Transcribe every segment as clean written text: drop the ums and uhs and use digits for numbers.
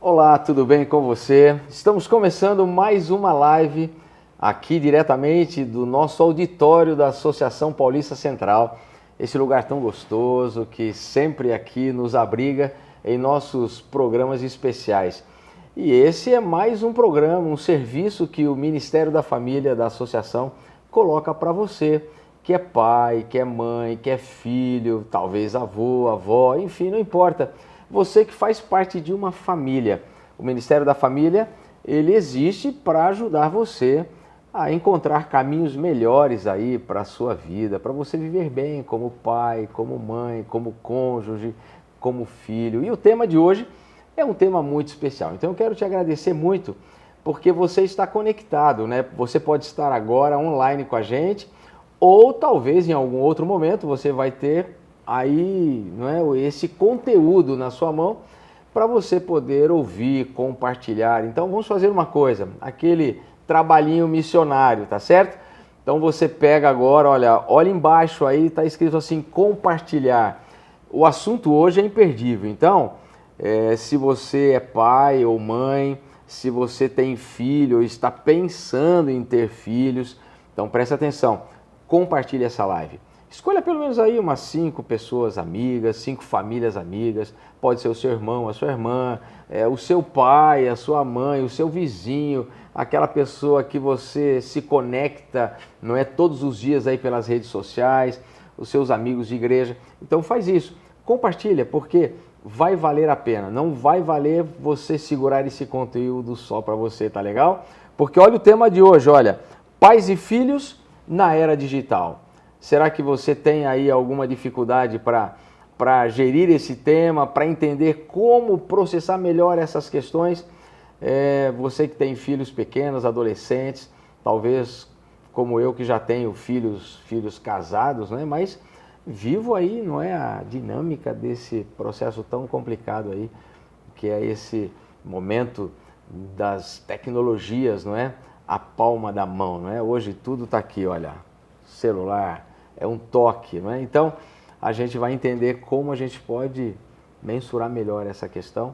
Olá, tudo bem com você? Estamos começando mais uma live aqui diretamente do nosso auditório da Associação Paulista Central. Esse lugar tão gostoso que sempre aqui nos abriga em nossos programas especiais. E esse é mais um programa, um serviço que o Ministério da Família da Associação coloca para você, que é pai, que é mãe, que é filho, talvez avô, avó, enfim, não importa. Você que faz parte de uma família. O Ministério da Família, ele existe para ajudar você a encontrar caminhos melhores aí para a sua vida, para você viver bem como pai, como mãe, como cônjuge, como filho. E o tema de hoje é um tema muito especial. Então eu quero te agradecer muito porque você está conectado, né? Você pode estar agora online com a gente ou talvez em algum outro momento você vai ter aí, não é, esse conteúdo na sua mão para você poder ouvir, compartilhar. Então vamos fazer uma coisa, aquele trabalhinho missionário, tá certo? Então você pega agora, olha embaixo aí, está escrito assim, compartilhar. O assunto hoje é imperdível, então se você é pai ou mãe, se você tem filho ou está pensando em ter filhos, então presta atenção, compartilhe essa live. Escolha pelo menos aí umas 5 pessoas amigas, 5 famílias amigas, pode ser o seu irmão, a sua irmã, o seu pai, a sua mãe, o seu vizinho, aquela pessoa que você se conecta, não é, todos os dias aí pelas redes sociais, os seus amigos de igreja. Então faz isso, compartilha, porque vai valer a pena, não vai valer você segurar esse conteúdo só para você, tá legal? Porque olha o tema de hoje, olha, pais e filhos na era digital. Será que você tem aí alguma dificuldade para gerir esse tema, para entender como processar melhor essas questões? Você que tem filhos pequenos, adolescentes, talvez como eu que já tenho filhos casados, né? Mas vivo aí, não é, a dinâmica desse processo tão complicado aí, que é esse momento das tecnologias, não é? A palma da mão, não é? Hoje tudo está aqui, olha, celular, é um toque, não é? Então, a gente vai entender como a gente pode mensurar melhor essa questão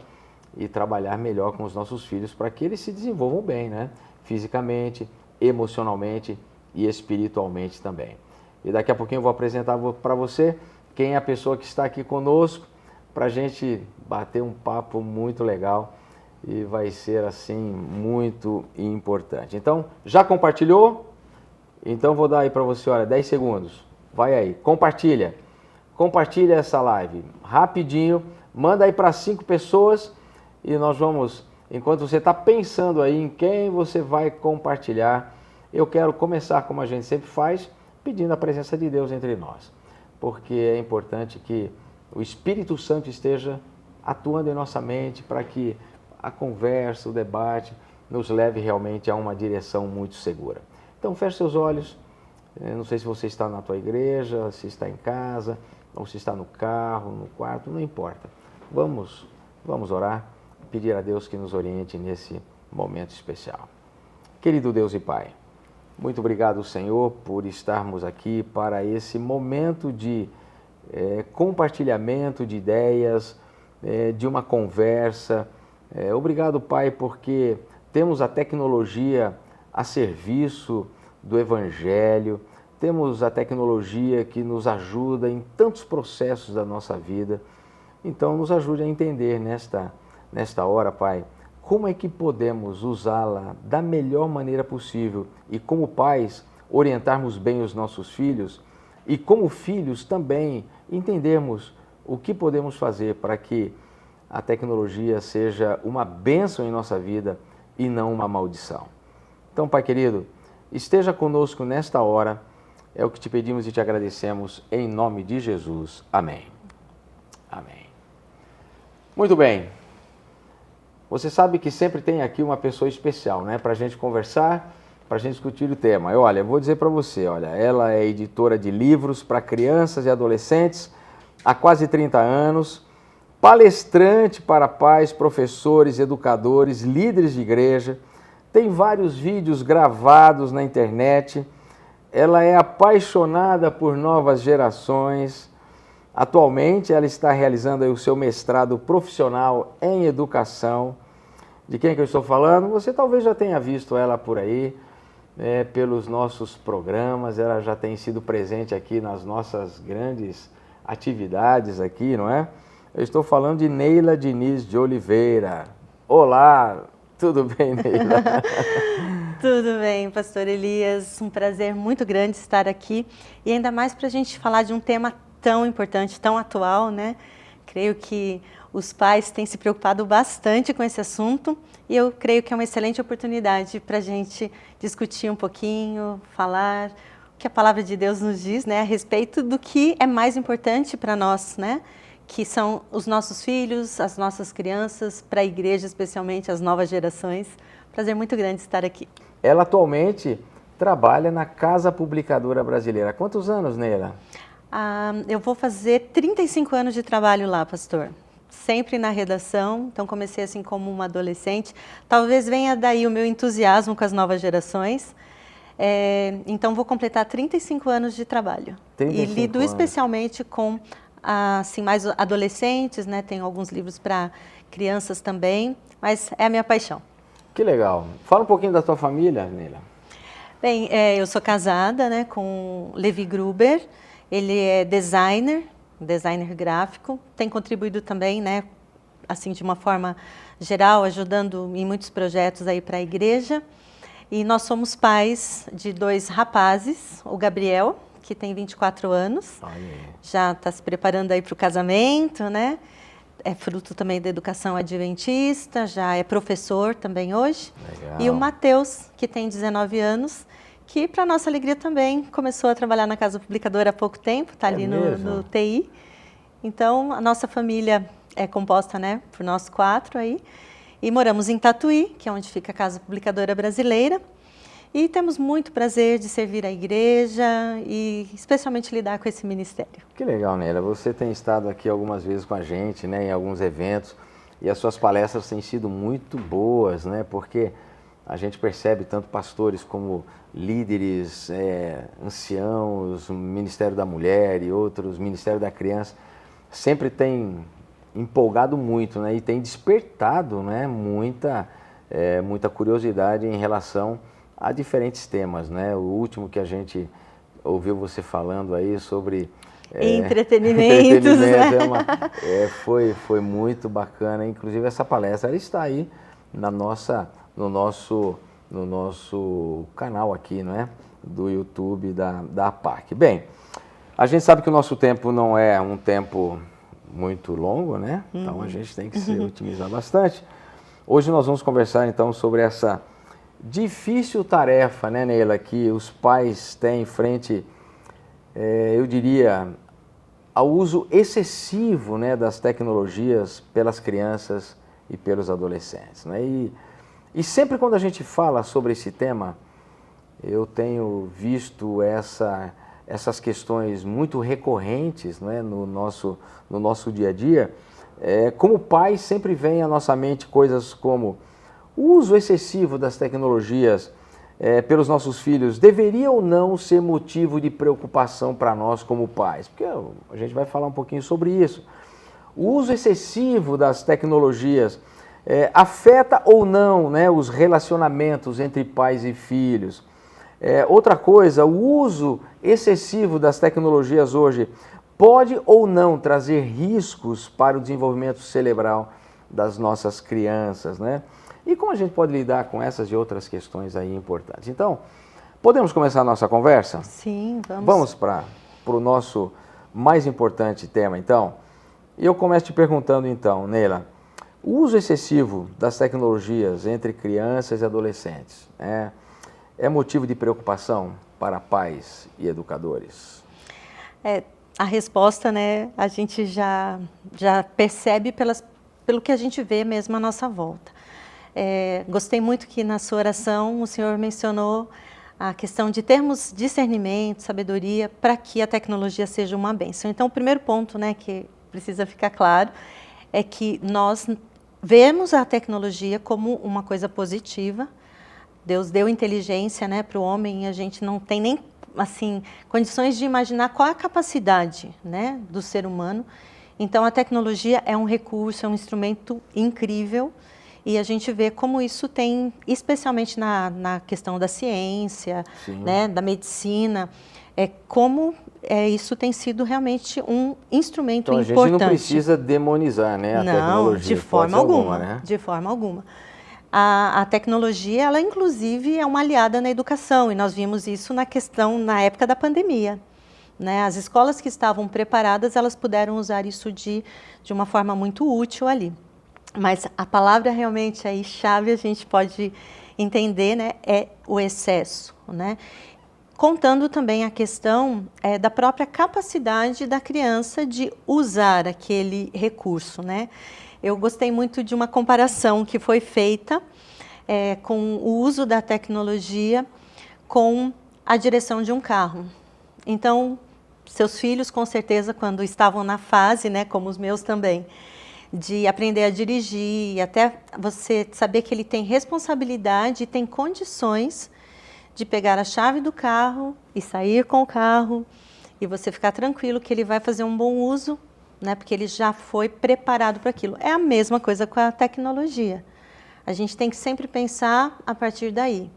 e trabalhar melhor com os nossos filhos para que eles se desenvolvam bem, né? Fisicamente, emocionalmente e espiritualmente também. E daqui a pouquinho eu vou apresentar para você quem é a pessoa que está aqui conosco para a gente bater um papo muito legal e vai ser assim muito importante. Então, já compartilhou? Então vou dar aí para você, olha, 10 segundos. Vai aí, compartilha essa live rapidinho, manda aí para 5 pessoas e nós vamos, enquanto você está pensando aí em quem você vai compartilhar, eu quero começar como a gente sempre faz, pedindo a presença de Deus entre nós, porque é importante que o Espírito Santo esteja atuando em nossa mente para que a conversa, o debate nos leve realmente a uma direção muito segura. Então feche seus olhos. Não sei se você está na tua igreja, se está em casa, ou se está no carro, no quarto, não importa. Vamos orar, pedir a Deus que nos oriente nesse momento especial. Querido Deus e Pai, muito obrigado, Senhor, por estarmos aqui para esse momento de compartilhamento de ideias, de uma conversa. Obrigado, Pai, porque temos a tecnologia a serviço do Evangelho, temos a tecnologia que nos ajuda em tantos processos da nossa vida. Então, nos ajude a entender nesta hora, Pai, como é que podemos usá-la da melhor maneira possível e, como pais, orientarmos bem os nossos filhos e, como filhos, também entendermos o que podemos fazer para que a tecnologia seja uma bênção em nossa vida e não uma maldição. Então, Pai querido, esteja conosco nesta hora, é o que te pedimos e te agradecemos, em nome de Jesus. Amém. Amém. Muito bem. Você sabe que sempre tem aqui uma pessoa especial, né? Para a gente conversar, para a gente discutir o tema. Eu vou dizer para você, olha, ela é editora de livros para crianças e adolescentes há quase 30 anos, palestrante para pais, professores, educadores, líderes de igreja, tem vários vídeos gravados na internet, ela é apaixonada por novas gerações. Atualmente ela está realizando o seu mestrado profissional em educação de quem que eu estou falando? Você talvez já tenha visto ela por aí, pelos nossos programas, ela já tem sido presente aqui nas nossas grandes atividades aqui, não é? Eu estou falando de Neila Diniz de Oliveira. Olá, tudo bem, Neila? Tudo bem, pastor Elias, um prazer muito grande estar aqui e ainda mais para a gente falar de um tema tão importante, tão atual, né? Creio que os pais têm se preocupado bastante com esse assunto e eu creio que é uma excelente oportunidade para a gente discutir um pouquinho, falar o que a palavra de Deus nos diz, né, a respeito do que é mais importante para nós, né? Que são os nossos filhos, as nossas crianças, para a igreja, especialmente as novas gerações. Prazer muito grande estar aqui. Ela atualmente trabalha na Casa Publicadora Brasileira. Há quantos anos, Neila? Eu vou fazer 35 anos de trabalho lá, pastor. Sempre na redação, então comecei assim como uma adolescente. Talvez venha daí o meu entusiasmo com as novas gerações. Então vou completar 35 anos de trabalho. 35 e lido anos. Especialmente com assim, mais adolescentes, né? Tenho alguns livros para crianças também, mas é a minha paixão. Que legal. Fala um pouquinho da tua família, Neila. Bem, eu sou casada, né, com Levi Gruber. Ele é designer gráfico. Tem contribuído também, né, assim de uma forma geral, ajudando em muitos projetos aí para a igreja. E nós somos pais de 2 rapazes, o Gabriel, que tem 24 anos, já está se preparando aí para o casamento, né? É fruto também da educação adventista, já é professor também hoje. Legal. E o Matheus, que tem 19 anos, que, para nossa alegria também, começou a trabalhar na Casa Publicadora há pouco tempo, está ali no TI. Então, a nossa família é composta, né, por nós 4 aí. E moramos em Tatuí, que é onde fica a Casa Publicadora Brasileira. E temos muito prazer de servir a igreja e especialmente lidar com esse ministério. Que legal, Neila. Você tem estado aqui algumas vezes com a gente, né, em alguns eventos, e as suas palestras têm sido muito boas, né, porque a gente percebe tanto pastores como líderes, anciãos, o Ministério da Mulher e outros, Ministério da Criança, sempre tem empolgado muito, né, e tem despertado, né, muita curiosidade em relação a diferentes temas, né? O último que a gente ouviu você falando aí sobre entretenimento, né? Foi muito bacana. Inclusive essa palestra ela está aí no nosso canal aqui, não é? Do YouTube da APAC. Bem, a gente sabe que o nosso tempo não é um tempo muito longo, né? Então a gente tem que se otimizar bastante. Hoje nós vamos conversar então sobre essa difícil tarefa, né, Neila, que os pais têm frente, eu diria, ao uso excessivo, né, das tecnologias pelas crianças e pelos adolescentes, né? E sempre quando a gente fala sobre esse tema, eu tenho visto essas questões muito recorrentes, né, no nosso dia a dia. Como pai, sempre vem à nossa mente coisas como o uso excessivo das tecnologias pelos nossos filhos deveria ou não ser motivo de preocupação para nós como pais? Porque a gente vai falar um pouquinho sobre isso. O uso excessivo das tecnologias afeta ou não, né, os relacionamentos entre pais e filhos? Outra coisa, o uso excessivo das tecnologias hoje pode ou não trazer riscos para o desenvolvimento cerebral das nossas crianças, né? E como a gente pode lidar com essas e outras questões aí importantes? Então, podemos começar a nossa conversa? Sim, vamos. Vamos para o nosso mais importante tema, então. E eu começo te perguntando, então, Neila, o uso excessivo das tecnologias entre crianças e adolescentes é motivo de preocupação para pais e educadores? A resposta, né, a gente já percebe pelo que a gente vê mesmo à nossa volta. Gostei muito que na sua oração o senhor mencionou a questão de termos discernimento, sabedoria, para que a tecnologia seja uma bênção. Então, o primeiro ponto, né, que precisa ficar claro é que nós vemos a tecnologia como uma coisa positiva. Deus deu inteligência, né, para o homem e a gente não tem nem assim, condições de imaginar qual é a capacidade, né, do ser humano. Então, a tecnologia é um recurso, é um instrumento incrível E a gente vê como isso tem, especialmente na questão da ciência, né, da medicina, como isso tem sido realmente um instrumento então, importante. A gente não precisa demonizar, né, a tecnologia. De forma alguma, né? De forma alguma. A tecnologia, ela inclusive é uma aliada na educação, e nós vimos isso na época da pandemia. Né? As escolas que estavam preparadas, elas puderam usar isso de uma forma muito útil ali. Mas a palavra realmente aí, chave, a gente pode entender, né, é o excesso, né? Contando também a questão da própria capacidade da criança de usar aquele recurso, né? Eu gostei muito de uma comparação que foi feita com o uso da tecnologia com a direção de um carro. Então, seus filhos, com certeza, quando estavam na fase, né, como os meus também, de aprender a dirigir, até você saber que ele tem responsabilidade e tem condições de pegar a chave do carro e sair com o carro, e você ficar tranquilo que ele vai fazer um bom uso, né, porque ele já foi preparado para aquilo. É a mesma coisa com a tecnologia. A gente tem que sempre pensar a partir daí.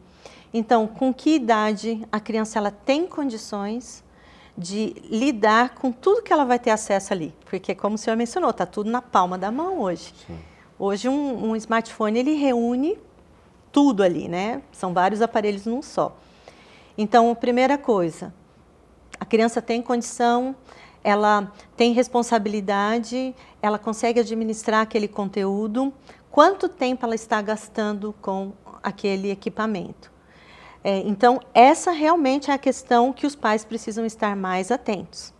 Então, com que idade a criança ela tem condições de lidar com tudo que ela vai ter acesso ali? Porque, como o senhor mencionou, está tudo na palma da mão hoje. Sim. Hoje, um smartphone, ele reúne tudo ali, né? São vários aparelhos num só. Então, a primeira coisa, a criança tem condição, ela tem responsabilidade, ela consegue administrar aquele conteúdo. Quanto tempo ela está gastando com aquele equipamento? Então, essa realmente é a questão que os pais precisam estar mais atentos.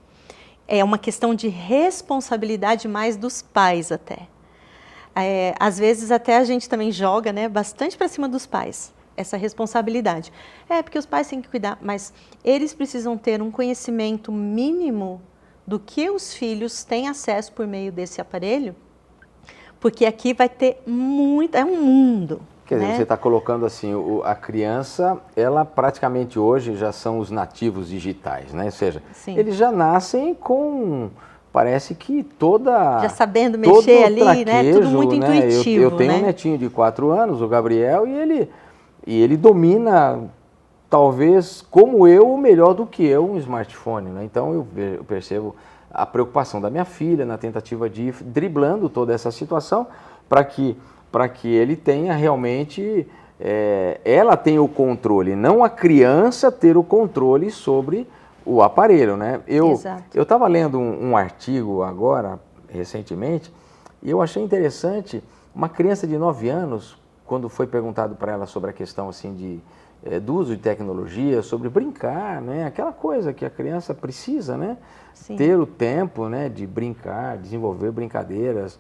É uma questão de responsabilidade mais dos pais até. Às vezes até a gente também joga, né, bastante para cima dos pais, essa responsabilidade. Porque os pais têm que cuidar, mas eles precisam ter um conhecimento mínimo do que os filhos têm acesso por meio desse aparelho, porque aqui vai ter muito, é um mundo. Quer dizer, né? Você está colocando assim, a criança, ela praticamente hoje já são os nativos digitais, né? Ou seja, Sim. eles já nascem com, parece que já sabendo mexer ali, né? Tudo muito intuitivo. Eu tenho um netinho de 4 anos, o Gabriel, e ele domina, talvez, como eu, melhor do que eu, um smartphone, né? Então eu percebo a preocupação da minha filha na tentativa de ir driblando toda essa situação para que ele tenha realmente, ela tenha o controle, não a criança ter o controle sobre o aparelho, né? Eu estava lendo um artigo agora, recentemente, e eu achei interessante, uma criança de 9 anos, quando foi perguntado para ela sobre a questão assim do uso de tecnologia, sobre brincar, né? Aquela coisa que a criança precisa, né? Sim. Ter o tempo, né, de brincar, desenvolver brincadeiras,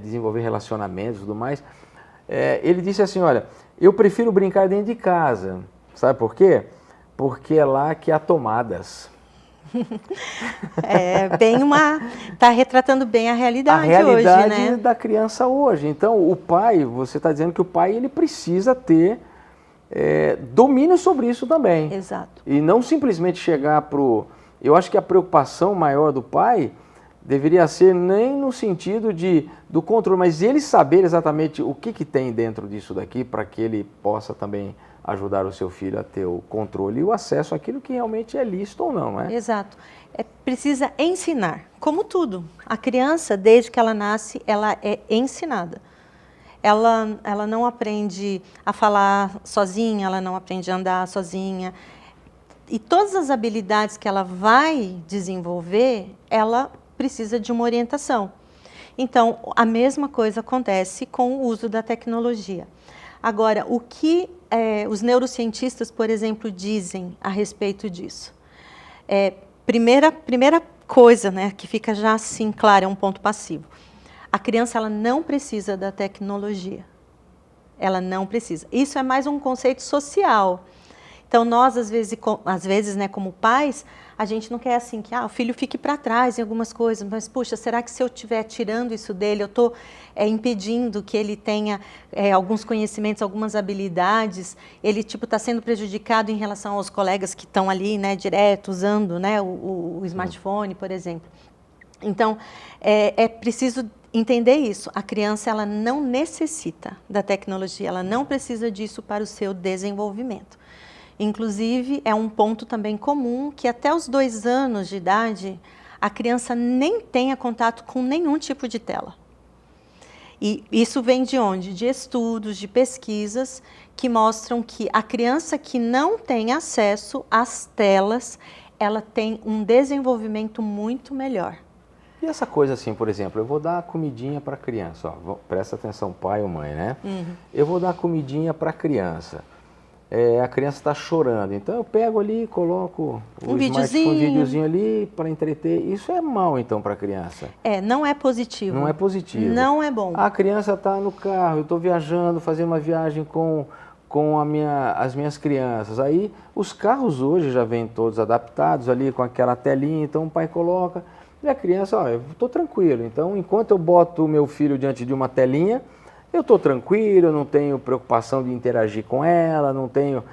desenvolver relacionamentos e tudo mais. Ele disse assim, olha, eu prefiro brincar dentro de casa. Sabe por quê? Porque é lá que há tomadas. Está retratando bem a realidade hoje, né? Da criança hoje. Então, o pai, você está dizendo que o pai ele precisa ter domínio sobre isso também. Exato. E não simplesmente chegar para o... Eu acho que a preocupação maior do pai deveria ser nem no sentido do controle, mas ele saber exatamente o que tem dentro disso daqui para que ele possa também ajudar o seu filho a ter o controle e o acesso àquilo que realmente é lícito ou não, não é? Exato. Precisa ensinar, como tudo. A criança, desde que ela nasce, ela é ensinada. Ela não aprende a falar sozinha, ela não aprende a andar sozinha. E todas as habilidades que ela vai desenvolver, ela precisa de uma orientação. Então, a mesma coisa acontece com o uso da tecnologia. Agora, o que os neurocientistas, por exemplo, dizem a respeito disso? Primeira coisa, né, que fica já assim clara, é um ponto passivo. A criança ela não precisa da tecnologia. Ela não precisa. Isso é mais um conceito social. Então, nós, às vezes, né, como pais, a gente não quer assim que o filho fique para trás em algumas coisas, mas, puxa, será que se eu estiver tirando isso dele, eu estou impedindo que ele tenha alguns conhecimentos, algumas habilidades, ele está sendo prejudicado em relação aos colegas que estão ali, né, direto, usando, né, o smartphone, por exemplo. Então, é preciso entender isso. A criança, ela não necessita da tecnologia, ela não precisa disso para o seu desenvolvimento. Inclusive, é um ponto também comum que até os 2 anos de idade, a criança nem tenha contato com nenhum tipo de tela. E isso vem de onde? De estudos, de pesquisas que mostram que a criança que não tem acesso às telas, ela tem um desenvolvimento muito melhor. E essa coisa assim, por exemplo, eu vou dar comidinha para a criança, ó, presta atenção, pai ou mãe, né? Eu vou dar comidinha para a criança. A criança está chorando, então eu pego ali e coloco um videozinho ali para entreter. Isso é mal então para a criança? Não é positivo. Não é positivo. Não é bom. A criança está no carro, eu estou viajando, fazendo uma viagem com as minhas crianças. Aí os carros hoje já vêm todos adaptados ali com aquela telinha, então o pai coloca e a criança, ó, eu estou tranquilo. Então enquanto eu boto o meu filho diante de uma telinha, eu estou tranquilo, eu não tenho preocupação de interagir com ela, não tenho...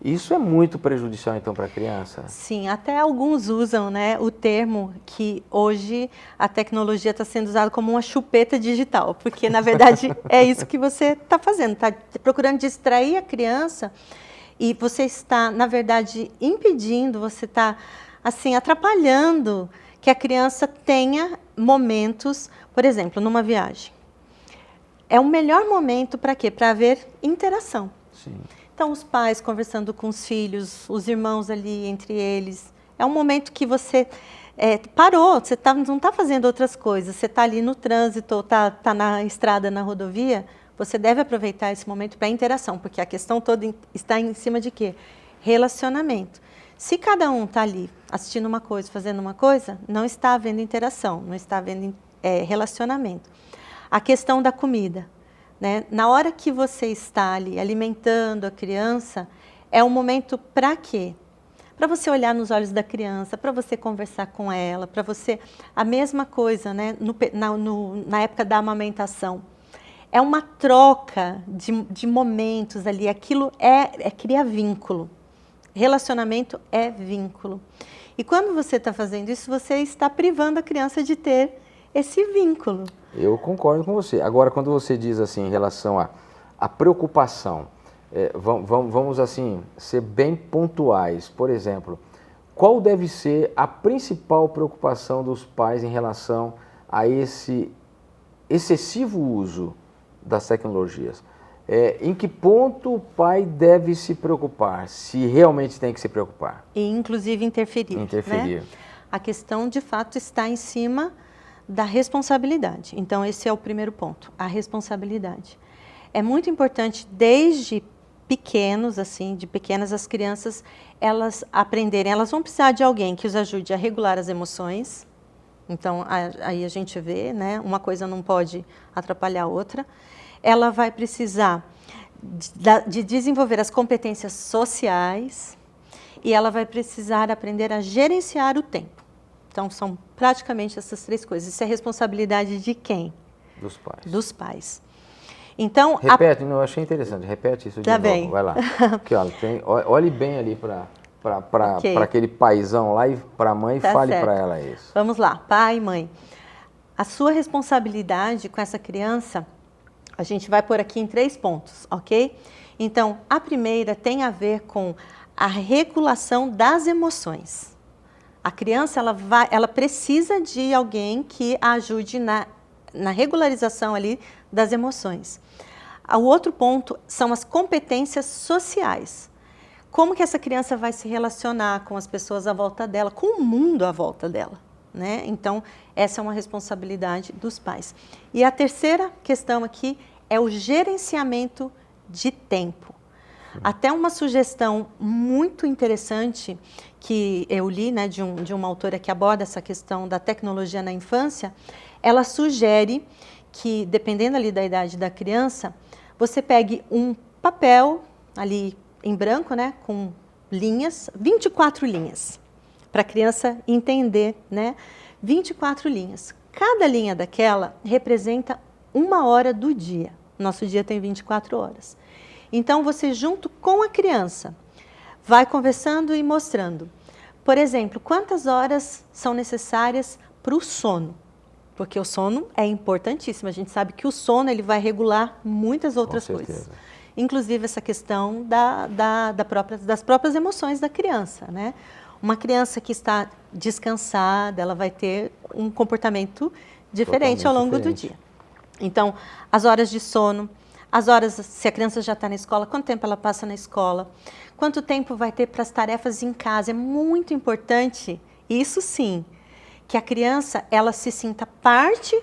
isso é muito prejudicial, então, para a criança? Sim, até alguns usam, né, o termo que hoje a tecnologia está sendo usada como uma chupeta digital, porque, na verdade, é isso que você está fazendo, está procurando distrair a criança e você está, na verdade, impedindo, você está, assim, atrapalhando que a criança tenha momentos, por exemplo, numa viagem. É o melhor momento para quê? Para haver interação. Sim. Então, os pais conversando com os filhos, os irmãos ali entre eles. É um momento que você parou, você não está fazendo outras coisas. Você está ali no trânsito, está na estrada, na rodovia. Você deve aproveitar esse momento para interação, porque a questão toda está em cima de quê? Relacionamento. Se cada um está ali assistindo uma coisa, fazendo uma coisa, não está havendo interação, não está havendo relacionamento. A questão da comida, né? Na hora que você está ali alimentando a criança, é um momento para quê? Para você olhar nos olhos da criança, para você conversar com ela, para você... A mesma coisa, né? Na época da amamentação. É uma troca de momentos ali, aquilo cria vínculo. Relacionamento é vínculo. E quando você está fazendo isso, você está privando a criança de ter esse vínculo. Eu concordo com você. Agora, quando você diz assim, em relação à preocupação, vamos assim, ser bem pontuais. Por exemplo, qual deve ser a principal preocupação dos pais em relação a esse excessivo uso das tecnologias? Em que ponto o pai deve se preocupar, se realmente tem que se preocupar? E, inclusive, interferir. Interferir. Né? A questão, de fato, está em cima da responsabilidade. Então, esse é o primeiro ponto, a responsabilidade. É muito importante, desde pequenos, assim, de pequenas as crianças, elas aprenderem, elas vão precisar de alguém que os ajude a regular as emoções. Então, aí a gente vê, né, uma coisa não pode atrapalhar a outra. Ela vai precisar de desenvolver as competências sociais e ela vai precisar aprender a gerenciar o tempo. Então, são praticamente essas 3 coisas. Isso é responsabilidade de quem? Dos pais. Dos pais. Então, repete, eu achei interessante. Repete isso de novo. Bem. Vai lá. Aqui, olhe bem ali para aquele paizão lá e para a mãe, fale para ela isso. Vamos lá, pai e mãe. A sua responsabilidade com essa criança, a gente vai pôr aqui em 3 pontos, ok? Então, a primeira tem a ver com a regulação das emoções. A criança, ela precisa de alguém que a ajude na regularização ali das emoções. O outro ponto são as competências sociais. Como que essa criança vai se relacionar com as pessoas à volta dela, com o mundo à volta dela, né? Então, essa é uma responsabilidade dos pais. E a terceira questão aqui é o gerenciamento de tempo. Até uma sugestão muito interessante que eu li, né, de uma autora que aborda essa questão da tecnologia na infância, ela sugere que, dependendo ali da idade da criança, você pegue um papel ali em branco, né, com linhas, 24 linhas, para a criança entender, né, 24 linhas. Cada linha daquela representa 1 hora do dia. Nosso dia tem 24 horas. Então, você, junto com a criança, vai conversando e mostrando. Por exemplo, quantas horas são necessárias para o sono, porque o sono é importantíssimo. A gente sabe que o sono ele vai regular muitas outras coisas, inclusive essa questão das próprias emoções da criança, né? Uma criança que está descansada, ela vai ter um comportamento diferente ao longo do dia. Então, as horas de sono, as horas, se a criança já está na escola, quanto tempo ela passa na escola, quanto tempo vai ter para as tarefas em casa. É muito importante, isso sim, que a criança ela se sinta parte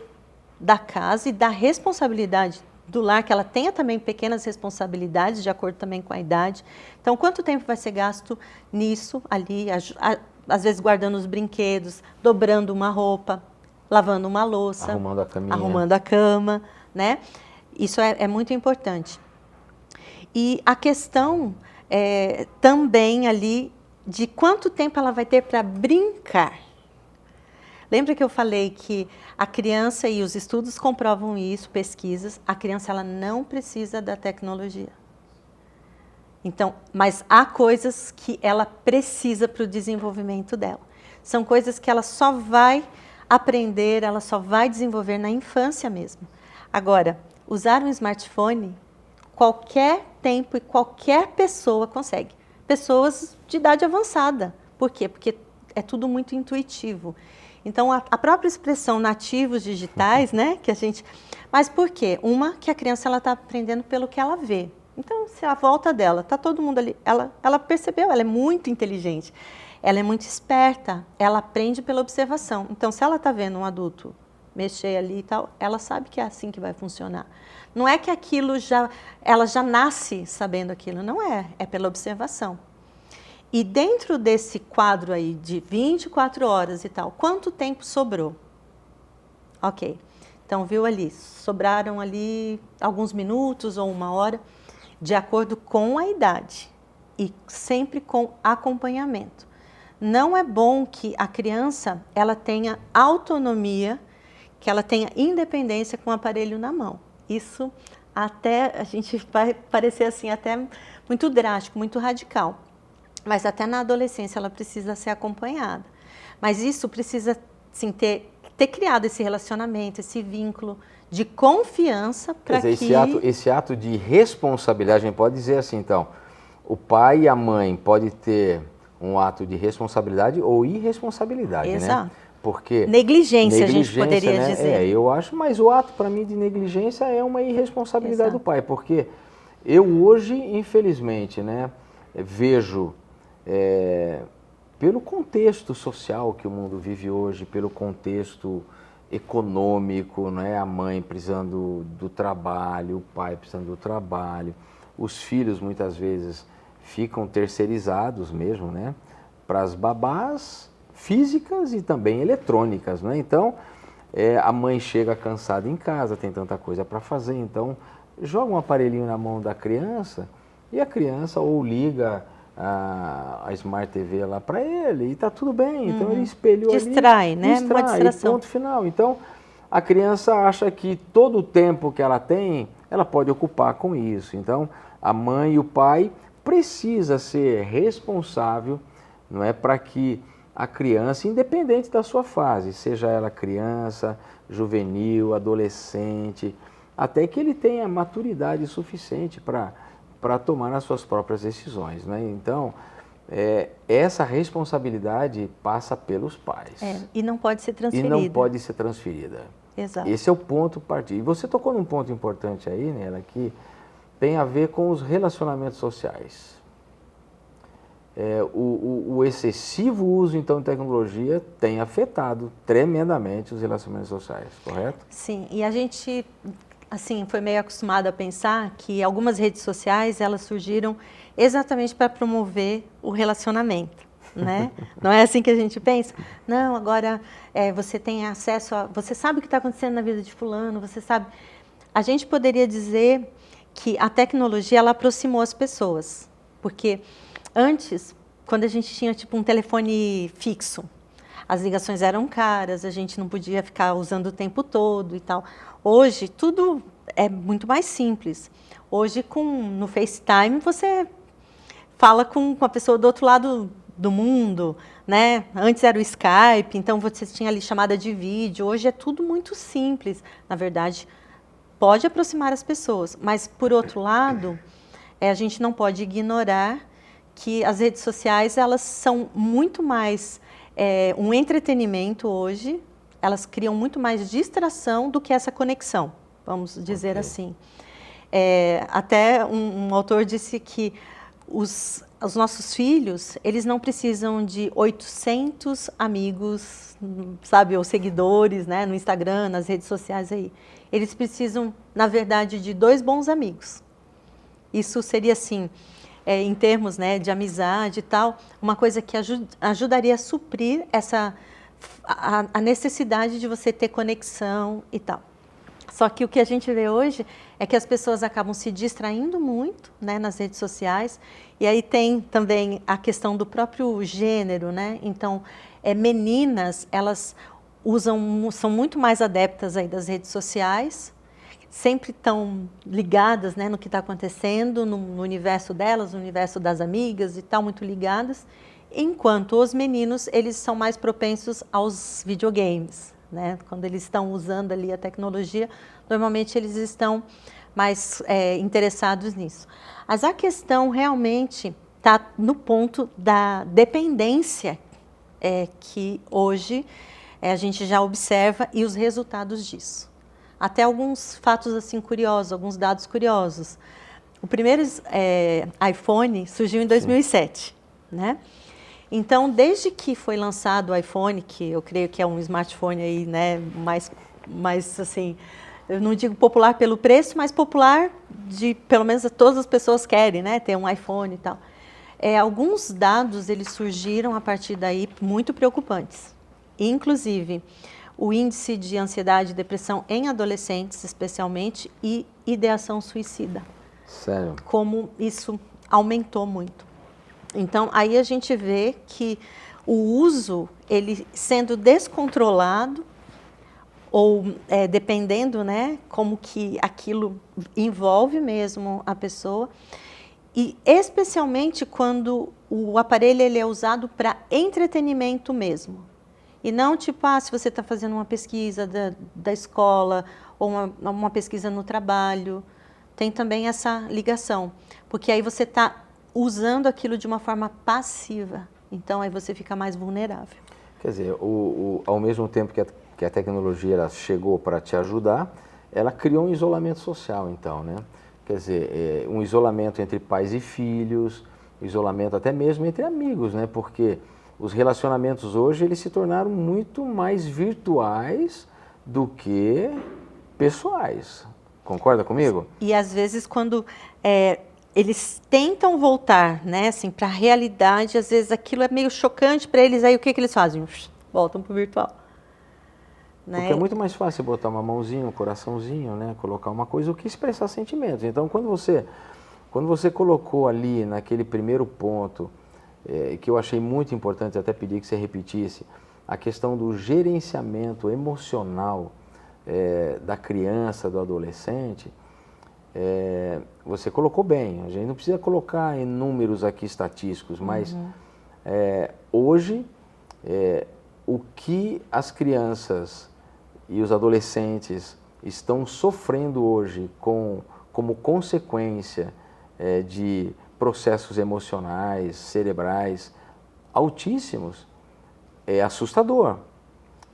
da casa e da responsabilidade do lar, que ela tenha também pequenas responsabilidades, de acordo também com a idade. Então, quanto tempo vai ser gasto nisso, ali, às vezes guardando os brinquedos, dobrando uma roupa, lavando uma louça, arrumando a cama, né? Isso é muito importante. E a questão também ali de quanto tempo ela vai ter para brincar. Lembra que eu falei que a criança, e os estudos comprovam isso, pesquisas, a criança ela não precisa da tecnologia. Então, mas há coisas que ela precisa para o desenvolvimento dela. São coisas que ela só vai aprender, ela só vai desenvolver na infância mesmo. Agora, usar um smartphone, qualquer tempo e qualquer pessoa consegue. Pessoas de idade avançada. Por quê? Porque é tudo muito intuitivo. Então, a própria expressão nativos digitais, né, que a gente... Mas por quê? Uma, que a criança está aprendendo pelo que ela vê. Então, se à volta dela está todo mundo ali, ela percebeu, ela é muito inteligente, ela é muito esperta, ela aprende pela observação. Então, se ela está vendo um adulto mexer ali e tal, ela sabe que é assim que vai funcionar. Não é que aquilo ela já nasce sabendo aquilo, não é, é pela observação. E dentro desse quadro aí de 24 horas e tal, quanto tempo sobrou? Ok, então viu ali, sobraram ali alguns minutos ou uma hora, de acordo com a idade e sempre com acompanhamento. Não é bom que a criança ela tenha autonomia, que ela tenha independência com o aparelho na mão. Isso até, a gente vai parecer assim, até muito drástico, muito radical. Mas até na adolescência ela precisa ser acompanhada. Mas isso precisa, sim, ter criado esse relacionamento, esse vínculo de confiança para que... Esse ato de responsabilidade, a gente pode dizer assim, então, o pai e a mãe podem ter um ato de responsabilidade ou irresponsabilidade, Exato. Né? Porque negligência, a gente poderia dizer. Eu acho, mas o ato para mim de negligência é uma irresponsabilidade do pai, porque eu hoje, infelizmente, né, vejo... pelo contexto social que o mundo vive hoje, pelo contexto econômico, né? A mãe precisando do trabalho, o pai precisando do trabalho, os filhos muitas vezes ficam terceirizados mesmo, né? Para as babás físicas e também eletrônicas, né? Então, a mãe chega cansada em casa, tem tanta coisa para fazer, então joga um aparelhinho na mão da criança e a criança ou liga a Smart TV lá para ele e tá tudo bem, então ele espelhou distrai, ali, né? Uma distração. ponto final. Então a criança acha que todo o tempo que ela tem, ela pode ocupar com isso. Então a mãe e o pai precisa ser responsável, não é, para que a criança, independente da sua fase, seja ela criança, juvenil, adolescente, até que ele tenha maturidade suficiente para tomar as suas próprias decisões, né? Então, essa responsabilidade passa pelos pais. E não pode ser transferida. E não pode ser transferida. Exato. Esse é o ponto partido. E você tocou num ponto importante aí, Nela, que tem a ver com os relacionamentos sociais. O excessivo uso, então, de tecnologia tem afetado tremendamente os relacionamentos sociais, correto? Sim, e a gente... assim, foi meio acostumado a pensar que algumas redes sociais, elas surgiram exatamente para promover o relacionamento, né? Não é assim que a gente pensa? Não, agora você tem acesso a... Você sabe o que está acontecendo na vida de fulano, você sabe... A gente poderia dizer que a tecnologia, ela aproximou as pessoas, porque antes, quando a gente tinha tipo um telefone fixo, as ligações eram caras, a gente não podia ficar usando o tempo todo e tal. Hoje, tudo é muito mais simples. Hoje, no FaceTime, você fala com a pessoa do outro lado do mundo, né? Antes era o Skype, então você tinha ali chamada de vídeo. Hoje é tudo muito simples. Na verdade, pode aproximar as pessoas, mas por outro lado, a gente não pode ignorar que as redes sociais, elas são muito mais um entretenimento hoje, elas criam muito mais distração do que essa conexão, vamos dizer assim. Até um autor disse que os nossos filhos, eles não precisam de 800 amigos, sabe, ou seguidores, né, no Instagram, nas redes sociais aí. Eles precisam, na verdade, de 2 bons amigos. Isso seria assim, em termos, né, de amizade e tal, uma coisa que ajudaria a suprir a necessidade de você ter conexão e tal. Só que o que a gente vê hoje é que as pessoas acabam se distraindo muito, né, nas redes sociais, e aí tem também a questão do próprio gênero, né? Então, meninas, elas são muito mais adeptas aí das redes sociais, sempre estão ligadas, né, no que está acontecendo, no universo delas, no universo das amigas e tal, muito ligadas, enquanto os meninos, eles são mais propensos aos videogames, né? Quando eles estão usando ali a tecnologia, normalmente eles estão mais interessados nisso. Mas a questão realmente está no ponto da dependência que hoje a gente já observa e os resultados disso. Até alguns fatos assim curiosos, alguns dados curiosos. O primeiro iPhone surgiu em 2007, né? Então, desde que foi lançado o iPhone, que eu creio que é um smartphone aí, né, mais assim, eu não digo popular pelo preço, mas popular de, pelo menos todas as pessoas querem, né, ter um iPhone e tal. Alguns dados, eles surgiram a partir daí muito preocupantes. Inclusive, o índice de ansiedade e depressão em adolescentes, especialmente, e ideação suicida. Sério? Como isso aumentou muito. Então, aí a gente vê que o uso, ele sendo descontrolado, ou dependendo, né, como que aquilo envolve mesmo a pessoa, e especialmente quando o aparelho ele é usado para entretenimento mesmo. E não tipo, se você está fazendo uma pesquisa da escola, ou uma pesquisa no trabalho, tem também essa ligação, porque aí você está usando aquilo de uma forma passiva, então aí você fica mais vulnerável. Quer dizer, ao mesmo tempo que a tecnologia ela chegou para te ajudar, ela criou um isolamento social, então, né? Quer dizer, um isolamento entre pais e filhos, isolamento até mesmo entre amigos, né? Porque os relacionamentos hoje eles se tornaram muito mais virtuais do que pessoais. Concorda comigo? E às vezes quando eles tentam voltar, né, assim, para a realidade, às vezes aquilo é meio chocante para eles, aí o que eles fazem? Voltam para o virtual. Né? Porque é muito mais fácil botar uma mãozinha, um coraçãozinho, né, colocar uma coisa, do que expressar sentimentos. Então, quando você colocou ali naquele primeiro ponto, que eu achei muito importante, até pedi que você repetisse, a questão do gerenciamento emocional da criança, do adolescente, você colocou bem. A gente não precisa colocar em números aqui estatísticos, mas hoje o que as crianças e os adolescentes estão sofrendo hoje como consequência de processos emocionais, cerebrais altíssimos, é assustador.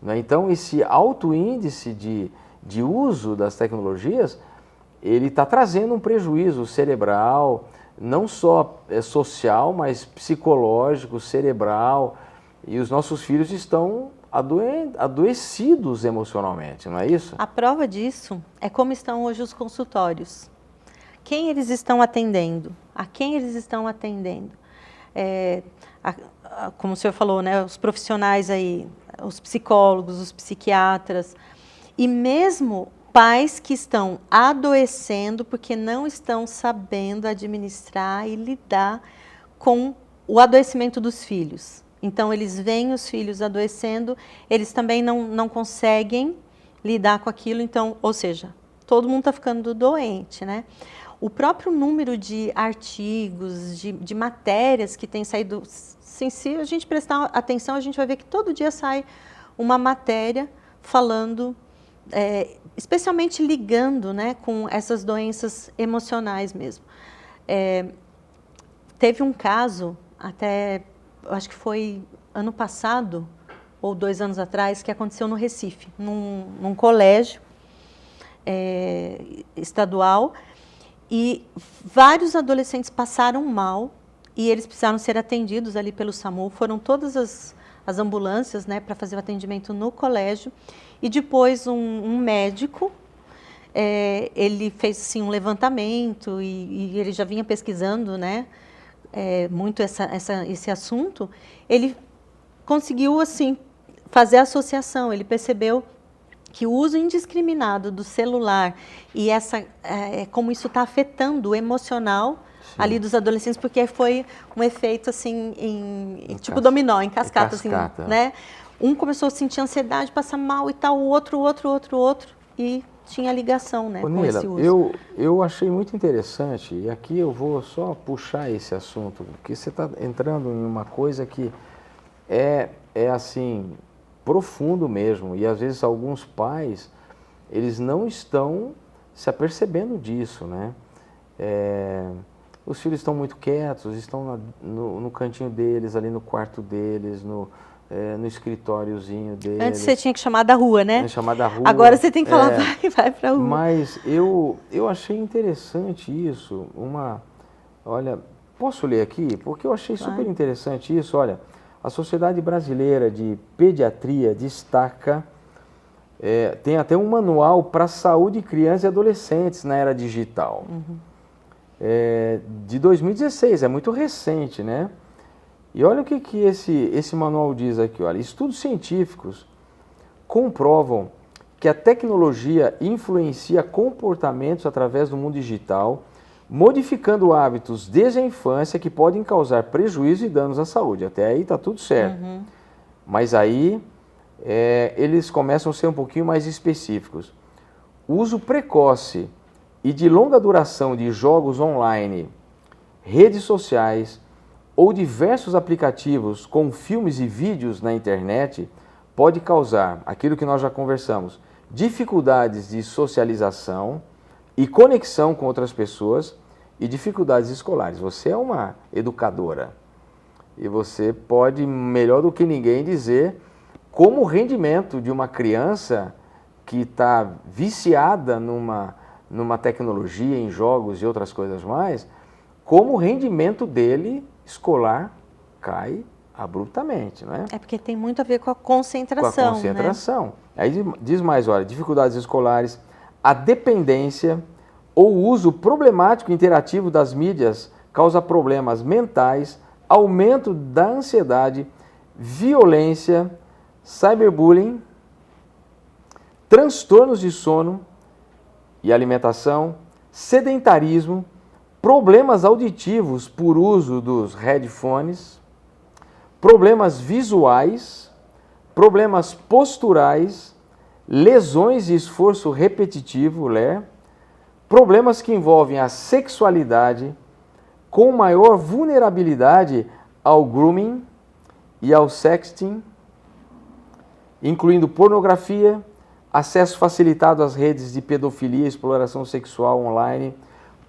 Né? Então, esse alto índice de uso das tecnologias, ele está trazendo um prejuízo cerebral, não só social, mas psicológico, cerebral, e os nossos filhos estão adoecidos emocionalmente, não é isso? A prova disso é como estão hoje os consultórios. Quem eles estão atendendo? A quem eles estão atendendo? Como o senhor falou, né, os profissionais aí, os psicólogos, os psiquiatras, e mesmo pais que estão adoecendo porque não estão sabendo administrar e lidar com o adoecimento dos filhos. Então, eles veem os filhos adoecendo, eles também não conseguem lidar com aquilo, então, ou seja, todo mundo está ficando doente, né? o próprio número de artigos, de matérias que tem saído, se a gente prestar atenção, a gente vai ver que todo dia sai uma matéria falando, especialmente ligando, né, com essas doenças emocionais mesmo. Teve um caso, até, eu acho que foi ano passado, ou 2 anos atrás, que aconteceu no Recife, num colégio estadual, e vários adolescentes passaram mal, e eles precisaram ser atendidos ali pelo SAMU, foram todas as ambulâncias, né, para fazer o atendimento no colégio, e depois um médico, ele fez assim, um levantamento, e ele já vinha pesquisando, né, muito esse assunto, ele conseguiu assim, fazer a associação, ele percebeu que o uso indiscriminado do celular e como isso está afetando o emocional ali dos adolescentes, porque foi um efeito assim, tipo dominó, em cascata, assim, né? Um começou a sentir ansiedade, passar mal e tal, o outro, e tinha ligação, né, com esse uso. Eu achei muito interessante, e aqui eu vou só puxar esse assunto, porque você está entrando em uma coisa que é assim, profundo mesmo, e às vezes alguns pais, eles não estão se apercebendo disso, né? Os filhos estão muito quietos, estão no cantinho deles, ali no quarto deles, no escritóriozinho deles. Antes você tinha que chamar da rua, né? Chamar da rua. Agora você tem que falar, vai pra rua. Mas eu achei interessante isso, olha, posso ler aqui? Porque eu achei super interessante isso, olha, a Sociedade Brasileira de Pediatria destaca, tem até um manual para saúde de crianças e adolescentes na era digital. De 2016, é muito recente, né? E olha o que esse manual diz aqui, olha, estudos científicos comprovam que a tecnologia influencia comportamentos através do mundo digital, modificando hábitos desde a infância que podem causar prejuízo e danos à saúde. Até aí está tudo certo. Mas aí eles começam a ser um pouquinho mais específicos. O uso precoce e de longa duração de jogos online, redes sociais ou diversos aplicativos com filmes e vídeos na internet pode causar, aquilo que nós já conversamos, dificuldades de socialização e conexão com outras pessoas e dificuldades escolares. Você é uma educadora e você pode, melhor do que ninguém, dizer como o rendimento de uma criança que está viciada numa tecnologia, em jogos e outras coisas mais, como o rendimento dele escolar cai abruptamente, não é? É porque tem muito a ver com a concentração, com a concentração. Né? Aí diz mais, olha, dificuldades escolares, a dependência ou uso problemático e interativo das mídias causa problemas mentais, aumento da ansiedade, violência, cyberbullying, transtornos de sono e alimentação, sedentarismo, problemas auditivos por uso dos headphones, problemas visuais, problemas posturais, lesões e esforço repetitivo, problemas que envolvem a sexualidade, com maior vulnerabilidade ao grooming e ao sexting, incluindo pornografia, acesso facilitado às redes de pedofilia e exploração sexual online,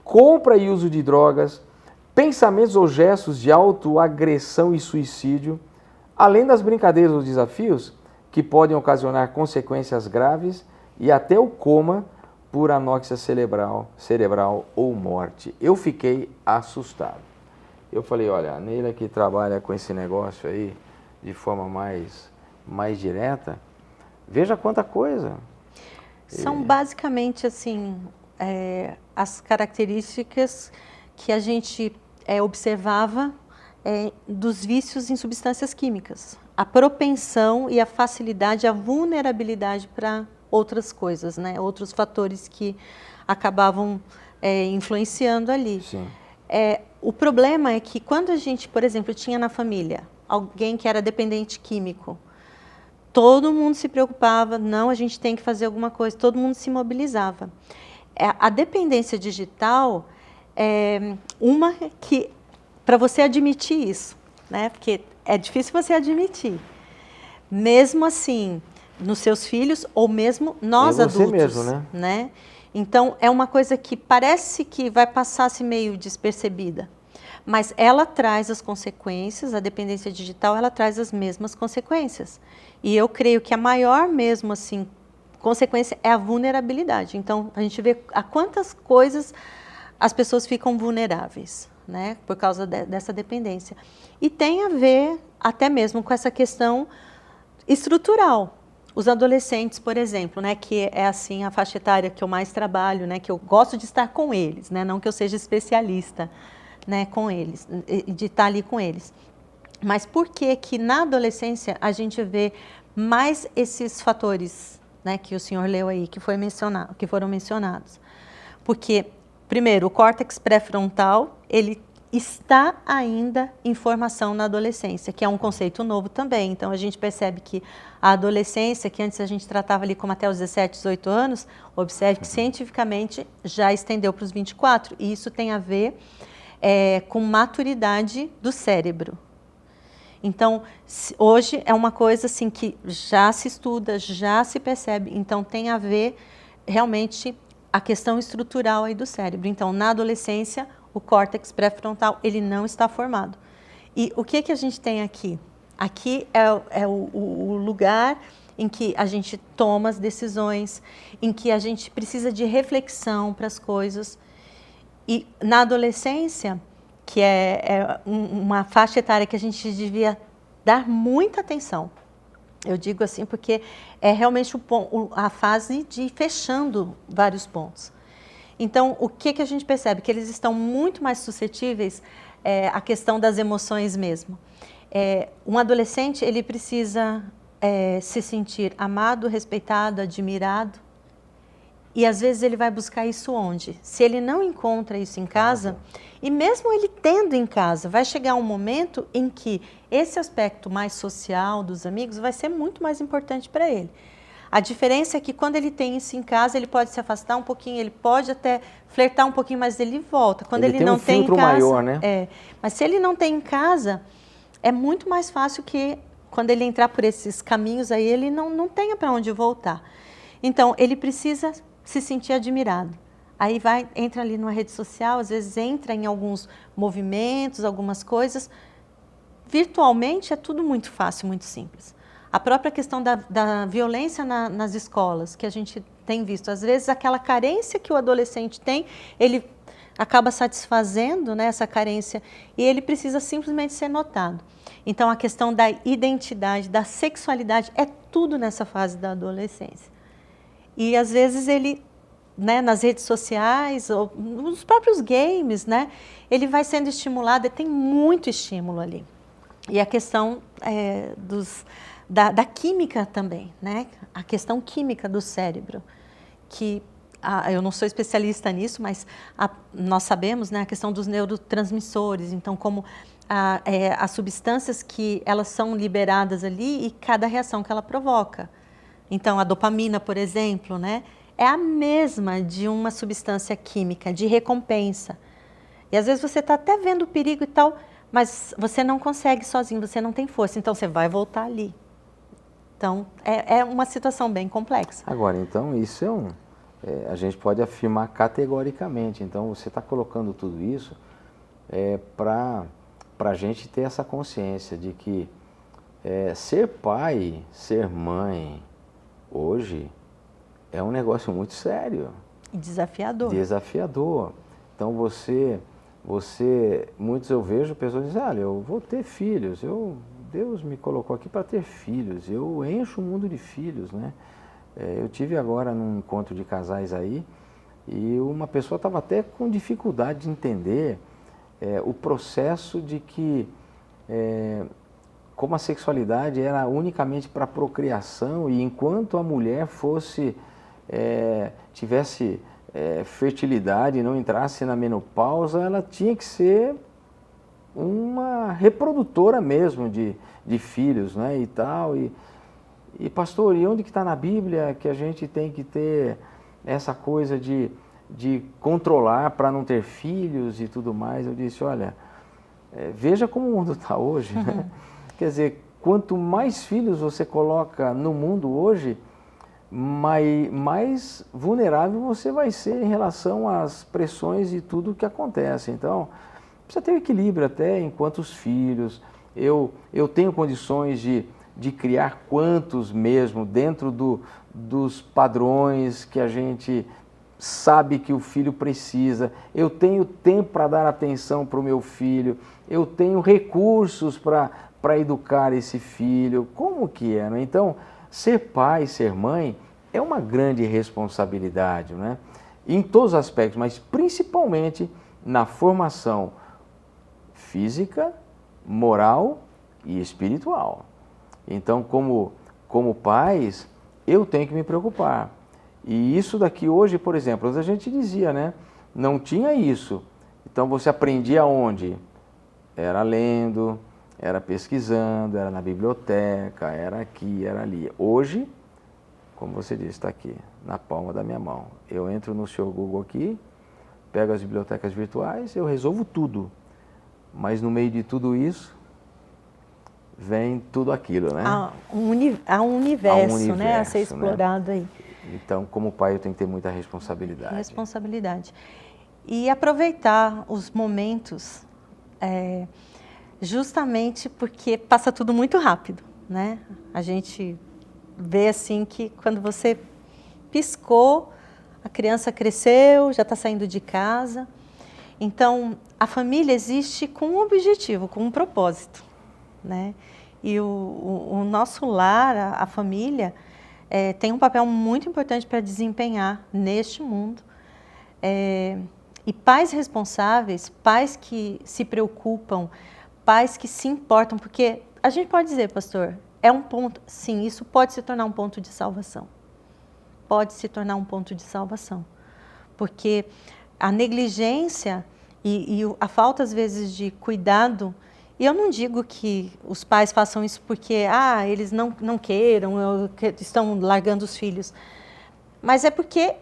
compra e uso de drogas, pensamentos ou gestos de autoagressão e suicídio, além das brincadeiras ou desafios que podem ocasionar consequências graves e até o coma por anóxia cerebral ou morte. Eu fiquei assustado. Eu falei, olha, a Neila que trabalha com esse negócio aí de forma mais direta, veja quanta coisa. São basicamente assim, as características que a gente observava dos vícios em substâncias químicas. A propensão e a facilidade, a vulnerabilidade para outras coisas, né? Outros fatores que acabavam influenciando ali. Sim. O problema é que quando a gente, por exemplo, tinha na família alguém que era dependente químico, todo mundo se preocupava, não, a gente tem que fazer alguma coisa, todo mundo se mobilizava. A dependência digital, Uma que, para você admitir isso, né? Porque é difícil você admitir. Mesmo assim, nos seus filhos, ou mesmo nós adultos. Você mesmo, né? Então, é uma coisa que parece que vai passar-se meio despercebida. Mas ela traz as consequências, a dependência digital, ela traz as mesmas consequências. E eu creio que a maior mesmo, assim, consequência é a vulnerabilidade. Então, a gente vê a quantas coisas as pessoas ficam vulneráveis, né, por causa dessa dependência. E tem a ver até mesmo com essa questão estrutural. Os adolescentes, por exemplo, né, que é assim a faixa etária que eu mais trabalho, né, que eu gosto de estar com eles, né, não que eu seja especialista, né, com eles, de estar ali com eles. Mas por que na adolescência a gente vê mais esses fatores, né, que o senhor leu aí, que foram mencionados? Porque, primeiro, o córtex pré-frontal, ele está ainda em formação na adolescência, que é um conceito novo também. Então, a gente percebe que a adolescência, que antes a gente tratava ali como até os 17, 18 anos, observe que cientificamente já estendeu para os 24. E isso tem a ver com maturidade do cérebro. Então, hoje é uma coisa assim que já se estuda, já se percebe. Então, tem a ver realmente a questão estrutural aí do cérebro. Então, na adolescência, o córtex pré-frontal, ele não está formado. E o que a gente tem aqui? Aqui é o lugar em que a gente toma as decisões, em que a gente precisa de reflexão para as coisas. E na adolescência, que é uma faixa etária que a gente devia dar muita atenção. Eu digo assim porque é realmente a fase de fechando vários pontos. Então, o que a gente percebe? Que eles estão muito mais suscetíveis à questão das emoções mesmo. Um adolescente, ele precisa se sentir amado, respeitado, admirado. E às vezes ele vai buscar isso onde? Se ele não encontra isso em casa, e mesmo ele tendo em casa, vai chegar um momento em que esse aspecto mais social dos amigos vai ser muito mais importante para ele. A diferença é que quando ele tem isso em casa, ele pode se afastar um pouquinho, ele pode até flertar um pouquinho, mas ele volta. Quando ele não tem em casa, maior, né? Mas se ele não tem em casa, é muito mais fácil que quando ele entrar por esses caminhos aí, ele não tenha para onde voltar. Então, ele precisa se sentir admirado. Aí entra ali numa rede social, às vezes entra em alguns movimentos, algumas coisas. Virtualmente é tudo muito fácil, muito simples. A própria questão da violência nas escolas, que a gente tem visto. Às vezes aquela carência que o adolescente tem, ele acaba satisfazendo, né, essa carência e ele precisa simplesmente ser notado. Então a questão da identidade, da sexualidade, é tudo nessa fase da adolescência. E às vezes ele, né, nas redes sociais, ou nos próprios games, né, ele vai sendo estimulado, e tem muito estímulo ali. E a questão da química também, né, a questão química do cérebro, que eu não sou especialista nisso, mas nós sabemos, né, a questão dos neurotransmissores, então como as substâncias que elas são liberadas ali e cada reação que ela provoca. Então, a dopamina, por exemplo, né, é a mesma de uma substância química, de recompensa. E às vezes você está até vendo o perigo e tal, mas você não consegue sozinho, você não tem força, então você vai voltar ali. Então, é uma situação bem complexa. Agora, então, isso a gente pode afirmar categoricamente. Então, você está colocando tudo isso para a gente ter essa consciência de que ser pai, ser mãe, hoje é um negócio muito sério. E desafiador. Desafiador. Então muitos eu vejo pessoas dizem, olha, eu vou ter filhos, Deus me colocou aqui para ter filhos, eu encho o mundo de filhos, né? Eu tive agora num encontro de casais aí e uma pessoa estava até com dificuldade de entender o processo de que como a sexualidade era unicamente para procriação e enquanto a mulher tivesse fertilidade e não entrasse na menopausa, ela tinha que ser uma reprodutora mesmo de filhos, né, e tal. E pastor, e onde que está na Bíblia que a gente tem que ter essa coisa de de controlar para não ter filhos e tudo mais. Eu disse, olha, veja como o mundo está hoje, né? Quer dizer, quanto mais filhos você coloca no mundo hoje, mais vulnerável você vai ser em relação às pressões e tudo que acontece. Então, precisa ter um equilíbrio até em quantos filhos. Eu tenho condições de criar quantos mesmo dentro dos padrões que a gente sabe que o filho precisa. Eu tenho tempo para dar atenção para o meu filho. Eu tenho recursos para educar esse filho. Como que é, né? Então, ser pai, ser mãe é uma grande responsabilidade, né? Em todos os aspectos, mas principalmente na formação física, moral e espiritual. Então, como pais, eu tenho que me preocupar. E isso daqui hoje, por exemplo, a gente dizia, né? Não tinha isso. Então você aprendia onde? Era lendo, era pesquisando, era na biblioteca, era aqui, era ali. Hoje, como você disse, está aqui, na palma da minha mão. Eu entro no seu Google aqui, pego as bibliotecas virtuais, eu resolvo tudo. Mas no meio de tudo isso, vem tudo aquilo, né? Há um universo, né, a ser explorado, né? Aí. Então, como pai, eu tenho que ter muita responsabilidade. Responsabilidade. E aproveitar os momentos, justamente porque passa tudo muito rápido, né? A gente vê assim que quando você piscou, a criança cresceu, já está saindo de casa. Então, a família existe com um objetivo, com um propósito, né? E o nosso lar, a família, tem um papel muito importante para desempenhar neste mundo. E pais responsáveis, pais que se preocupam, pais que se importam, porque a gente pode dizer, pastor, é um ponto, sim, isso pode se tornar um ponto de salvação. Pode se tornar um ponto de salvação. Porque a negligência e a falta, às vezes, de cuidado, e eu não digo que os pais façam isso porque eles não queiram, estão largando os filhos, mas é porque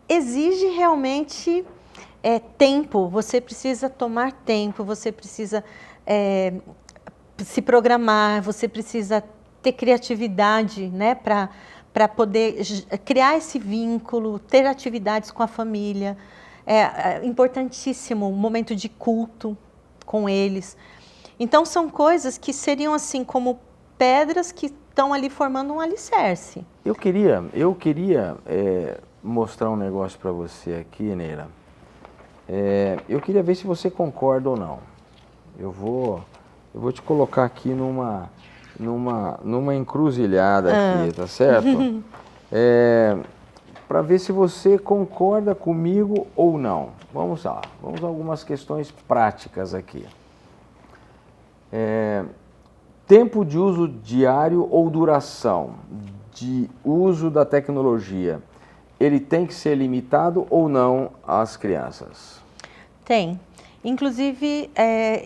exige realmente tempo, você precisa tomar tempo, você precisa se programar, você precisa ter criatividade, né, para poder criar esse vínculo, ter atividades com a família. É importantíssimo o momento de culto com eles. Então, são coisas que seriam assim como pedras que estão ali formando um alicerce. Eu queria mostrar um negócio para você aqui, Neira. Eu queria ver se você concorda ou não. Eu vou te colocar aqui numa encruzilhada aqui, tá certo? Para ver se você concorda comigo ou não. Vamos lá, vamos a algumas questões práticas aqui. Tempo de uso diário ou duração de uso da tecnologia, ele tem que ser limitado ou não às crianças? Tem. Inclusive,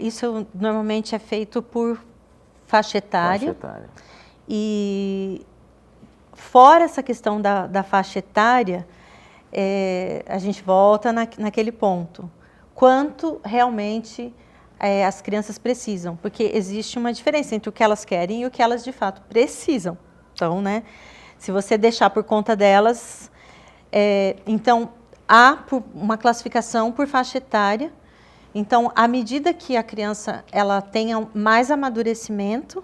isso normalmente é feito por faixa etária. E fora essa questão da faixa etária, a gente volta naquele ponto. Quanto realmente as crianças precisam? Porque existe uma diferença entre o que elas querem e o que elas de fato precisam. Então, né, se você deixar por conta delas, então há uma classificação por faixa etária. Então, à medida que a criança ela tenha mais amadurecimento,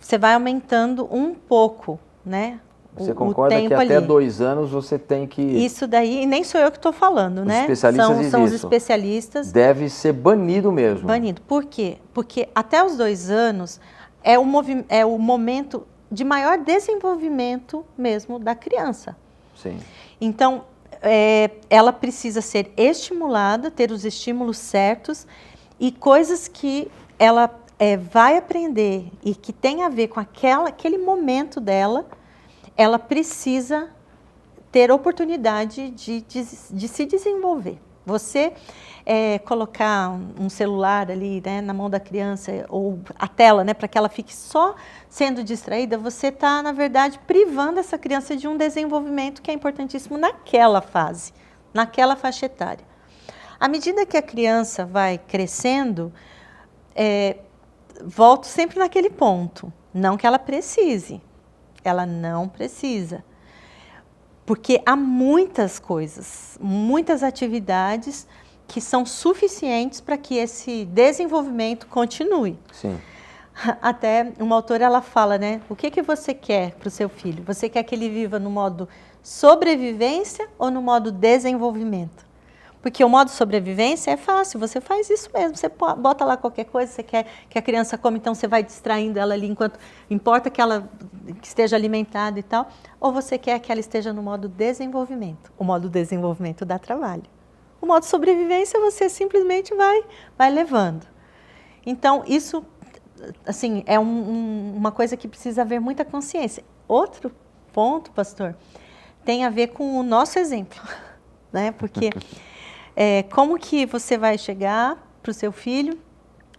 você vai aumentando um pouco, né? Você concorda que até 2 anos você tem que... Isso daí, e nem sou eu que estou falando, né? São os especialistas. Deve ser banido mesmo. Banido. Por quê? Porque até os 2 anos é o momento de maior desenvolvimento mesmo da criança. Sim. Então, ela precisa ser estimulada, ter os estímulos certos e coisas que ela vai aprender e que tem a ver com aquele momento dela, ela precisa ter oportunidade de se desenvolver. Você colocar um celular ali, né, na mão da criança, ou a tela, né, para que ela fique só sendo distraída, você está, na verdade, privando essa criança de um desenvolvimento que é importantíssimo naquela fase naquela faixa etária. À medida que a criança vai crescendo, volto sempre naquele ponto. Não que ela precise. Ela não precisa. Porque há muitas coisas, muitas atividades que são suficientes para que esse desenvolvimento continue. Sim. Até uma autora, ela fala, né? O que você quer para o seu filho? Você quer que ele viva no modo sobrevivência ou no modo desenvolvimento? Porque o modo sobrevivência é fácil, você faz isso mesmo, você bota lá qualquer coisa, você quer que a criança coma, então você vai distraindo ela ali enquanto, importa que ela esteja alimentada e tal, ou você quer que ela esteja no modo desenvolvimento. O modo desenvolvimento dá trabalho. O modo sobrevivência você simplesmente vai levando. Então, isso, assim, é uma coisa que precisa haver muita consciência. Outro ponto, pastor, tem a ver com o nosso exemplo, né? Porque como que você vai chegar para o seu filho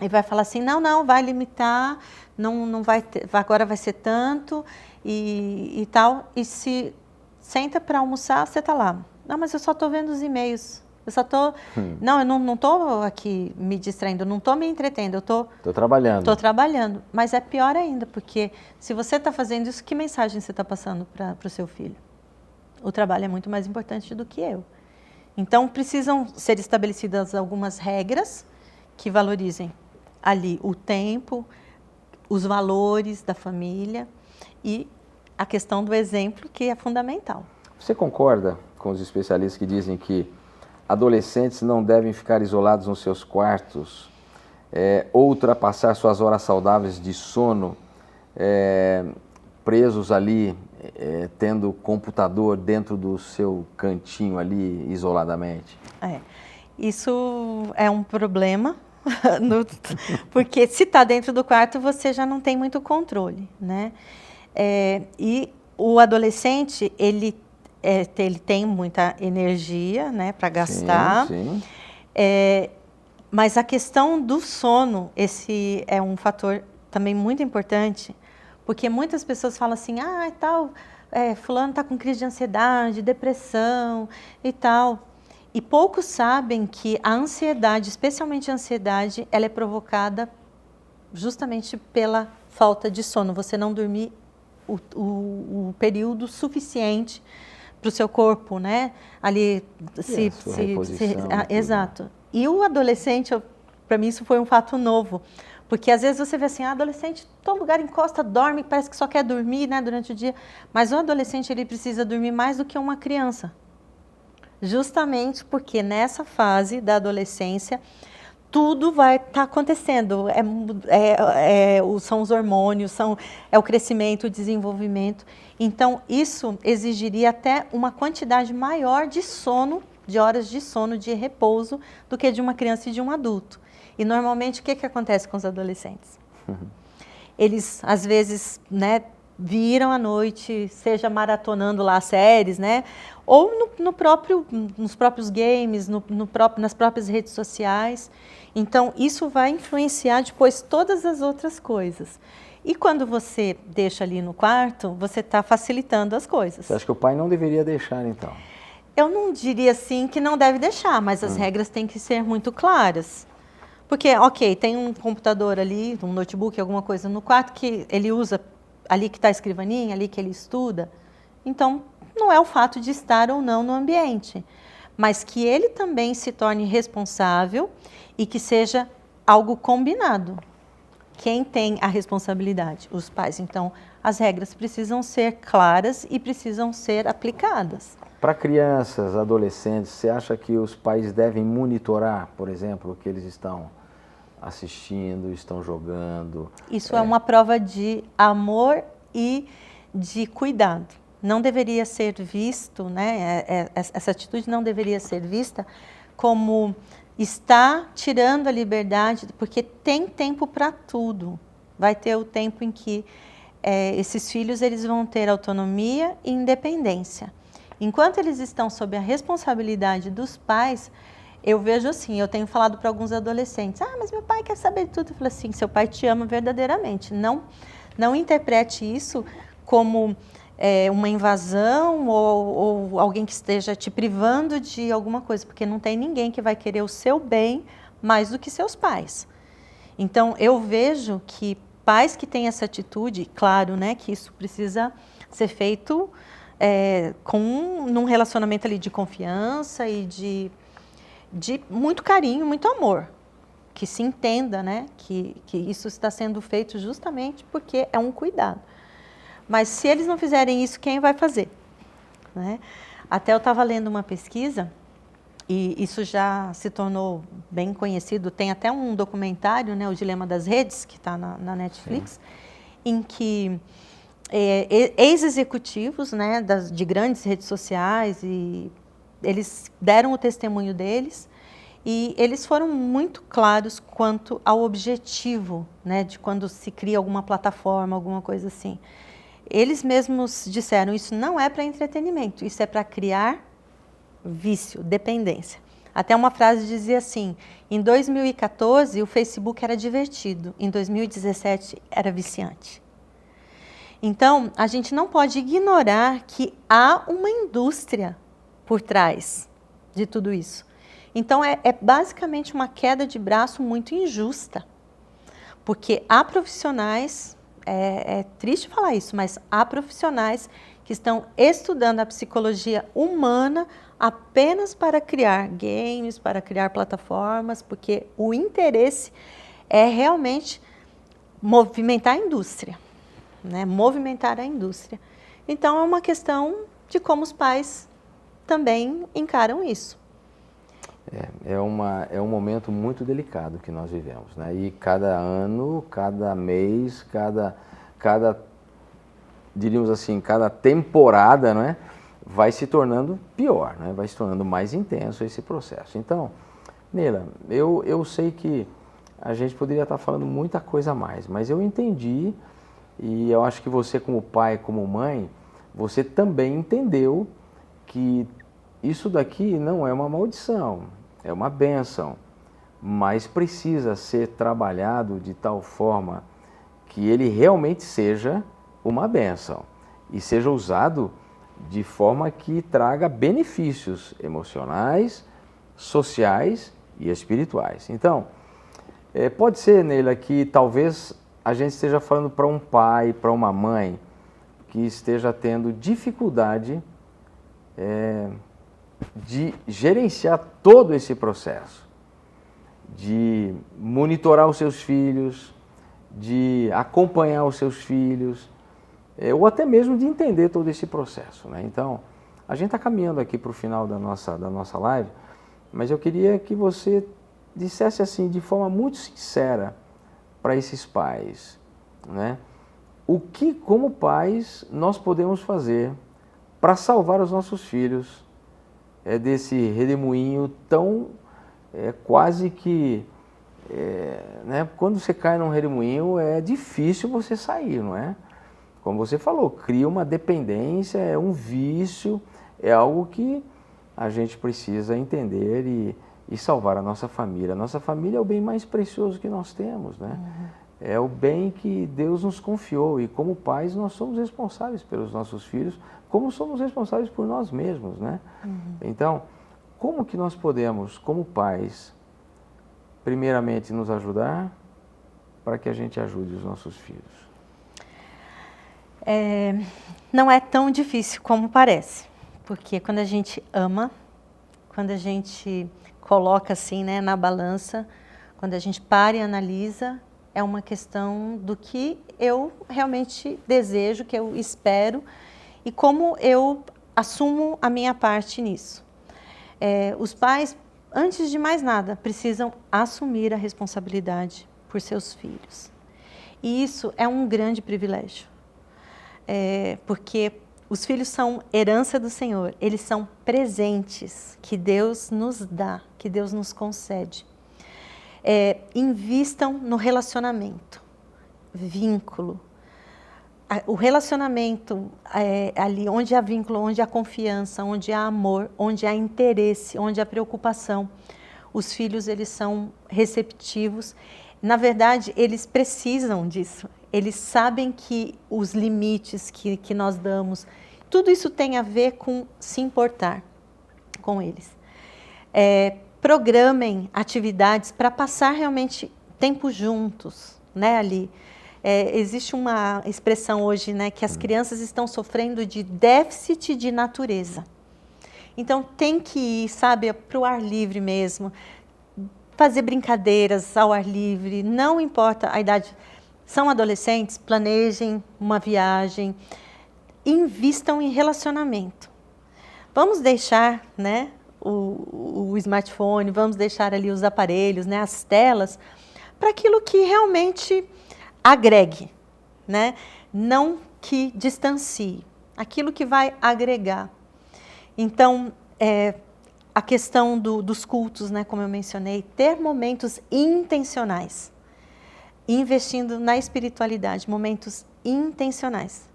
e vai falar assim, não, vai limitar, não vai ter, agora vai ser tanto e tal, e se senta para almoçar, você está lá. Não, mas eu só estou vendo os e-mails. Eu só estou... Não, eu não estou aqui me distraindo, não estou me entretendo, eu estou... Estou trabalhando. Estou trabalhando, mas é pior ainda, porque se você está fazendo isso, que mensagem você está passando para o seu filho? O trabalho é muito mais importante do que eu. Então, precisam ser estabelecidas algumas regras que valorizem ali o tempo, os valores da família e a questão do exemplo, que é fundamental. Você concorda com os especialistas que dizem que adolescentes não devem ficar isolados nos seus quartos ou ultrapassar suas horas saudáveis de sono, presos ali, tendo computador dentro do seu cantinho ali, isoladamente? Isso é um problema, porque se está dentro do quarto, você já não tem muito controle, né? E o adolescente, ele tem muita energia, né, para gastar. Sim. Mas a questão do sono, esse é um fator também muito importante, porque muitas pessoas falam assim, fulano está com crise de ansiedade, depressão e tal. E poucos sabem que a ansiedade, especialmente a ansiedade, ela é provocada justamente pela falta de sono. Você não dormir o período suficiente para o seu corpo, né? Ali exato. E o adolescente, para mim isso foi um fato novo, porque às vezes você vê assim, adolescente, todo lugar encosta, dorme, parece que só quer dormir, né, durante o dia. Mas o adolescente, ele precisa dormir mais do que uma criança. Justamente porque nessa fase da adolescência, tudo vai estar acontecendo. São os hormônios, é o crescimento, o desenvolvimento. Então, isso exigiria até uma quantidade maior de sono, de horas de sono, de repouso, do que de uma criança e de um adulto. E, normalmente, o que acontece com os adolescentes? Eles, às vezes, né, viram à noite, seja maratonando lá séries, né? Ou nos próprios games, nas próprias redes sociais. Então, isso vai influenciar depois todas as outras coisas. E quando você deixa ali no quarto, você está facilitando as coisas. Você acha que o pai não deveria deixar, então? Eu não diria assim que não deve deixar, mas as regras têm que ser muito claras. Porque, ok, tem um computador ali, um notebook, alguma coisa no quarto que ele usa, ali que está a escrivaninha, ali que ele estuda. Então, não é o fato de estar ou não no ambiente, mas que ele também se torne responsável e que seja algo combinado. Quem tem a responsabilidade? Os pais. Então, as regras precisam ser claras e precisam ser aplicadas. Para crianças, adolescentes, você acha que os pais devem monitorar, por exemplo, o que eles estão assistindo, estão jogando? Isso é uma prova de amor e de cuidado. Não deveria ser visto, né? Essa atitude não deveria ser vista como está tirando a liberdade, porque tem tempo para tudo. Vai ter o tempo em que esses filhos eles vão ter autonomia e independência. Enquanto eles estão sob a responsabilidade dos pais, eu vejo assim, eu tenho falado para alguns adolescentes, mas meu pai quer saber de tudo. Eu falo assim, seu pai te ama verdadeiramente. Não interprete isso como uma invasão ou alguém que esteja te privando de alguma coisa, porque não tem ninguém que vai querer o seu bem mais do que seus pais. Então, eu vejo que pais que têm essa atitude, claro, né, que isso precisa ser feito num relacionamento ali de confiança e de muito carinho, muito amor. Que se entenda, né, que isso está sendo feito justamente porque é um cuidado. Mas se eles não fizerem isso, quem vai fazer? Né? Até eu estava lendo uma pesquisa, e isso já se tornou bem conhecido, tem até um documentário, né, O Dilema das Redes, que está na Netflix, em que ex-executivos, né, de grandes redes sociais, e eles deram o testemunho deles, e eles foram muito claros quanto ao objetivo, né, de quando se cria alguma plataforma, alguma coisa assim. Eles mesmos disseram, isso não é para entretenimento, isso é para criar vício, dependência. Até uma frase dizia assim, em 2014 o Facebook era divertido, em 2017 era viciante. Então, a gente não pode ignorar que há uma indústria por trás de tudo isso. Então, é basicamente uma queda de braço muito injusta, porque há profissionais, é triste falar isso, mas há profissionais que estão estudando a psicologia humana apenas para criar games, para criar plataformas, porque o interesse é realmente movimentar a indústria, né? Movimentar a indústria. Então, é uma questão de como os pais também encaram isso. É um momento muito delicado que nós vivemos, né? E cada ano, cada mês, diríamos assim, cada temporada, não é? Vai se tornando pior, né? Vai se tornando mais intenso esse processo. Então, Neila, eu sei que a gente poderia estar falando muita coisa a mais, mas eu entendi, e eu acho que você como pai, como mãe, você também entendeu que isso daqui não é uma maldição, é uma bênção, mas precisa ser trabalhado de tal forma que ele realmente seja uma bênção e seja usado de forma que traga benefícios emocionais, sociais e espirituais. Então, pode ser, Neila, que talvez a gente esteja falando para um pai, para uma mãe que esteja tendo dificuldade de gerenciar todo esse processo, de monitorar os seus filhos, de acompanhar os seus filhos, ou até mesmo de entender todo esse processo, né? Então, a gente está caminhando aqui para o final da nossa live, mas eu queria que você dissesse assim, de forma muito sincera, para esses pais, né? O que, como pais, nós podemos fazer para salvar os nossos filhos desse redemoinho tão quase que, né, quando você cai num redemoinho é difícil você sair, não é? Como você falou, cria uma dependência, é um vício, é algo que a gente precisa entender e salvar a nossa família. A nossa família é o bem mais precioso que nós temos, né? Uhum. É o bem que Deus nos confiou e como pais nós somos responsáveis pelos nossos filhos, como somos responsáveis por nós mesmos, né? Uhum. Então, como que nós podemos, como pais, primeiramente nos ajudar para que a gente ajude os nossos filhos? Não é tão difícil como parece, porque quando a gente ama, quando a gente coloca assim, né, na balança, quando a gente para e analisa, é uma questão do que eu realmente desejo, que eu espero e como eu assumo a minha parte nisso. Os pais, antes de mais nada, precisam assumir a responsabilidade por seus filhos. E isso é um grande privilégio, porque os filhos são herança do Senhor, eles são presentes que Deus nos dá, que Deus nos concede. Invistam no relacionamento, vínculo. O relacionamento, ali onde há vínculo, onde há confiança, onde há amor, onde há interesse, onde há preocupação, os filhos eles são receptivos. Na verdade, eles precisam disso. Eles sabem que os limites que nós damos, tudo isso tem a ver com se importar com eles. Programem atividades para passar realmente tempo juntos, né, ali. Existe uma expressão hoje, né, que as crianças estão sofrendo de déficit de natureza. Então tem que ir, sabe, para o ar livre mesmo, fazer brincadeiras ao ar livre, não importa a idade. São adolescentes, planejem uma viagem, invistam em relacionamento. Vamos deixar, né, o smartphone, vamos deixar ali os aparelhos, né, as telas, para aquilo que realmente agregue, né? Não que distancie, aquilo que vai agregar. Então, a questão dos cultos, né, como eu mencionei, ter momentos intencionais, investindo na espiritualidade, momentos intencionais.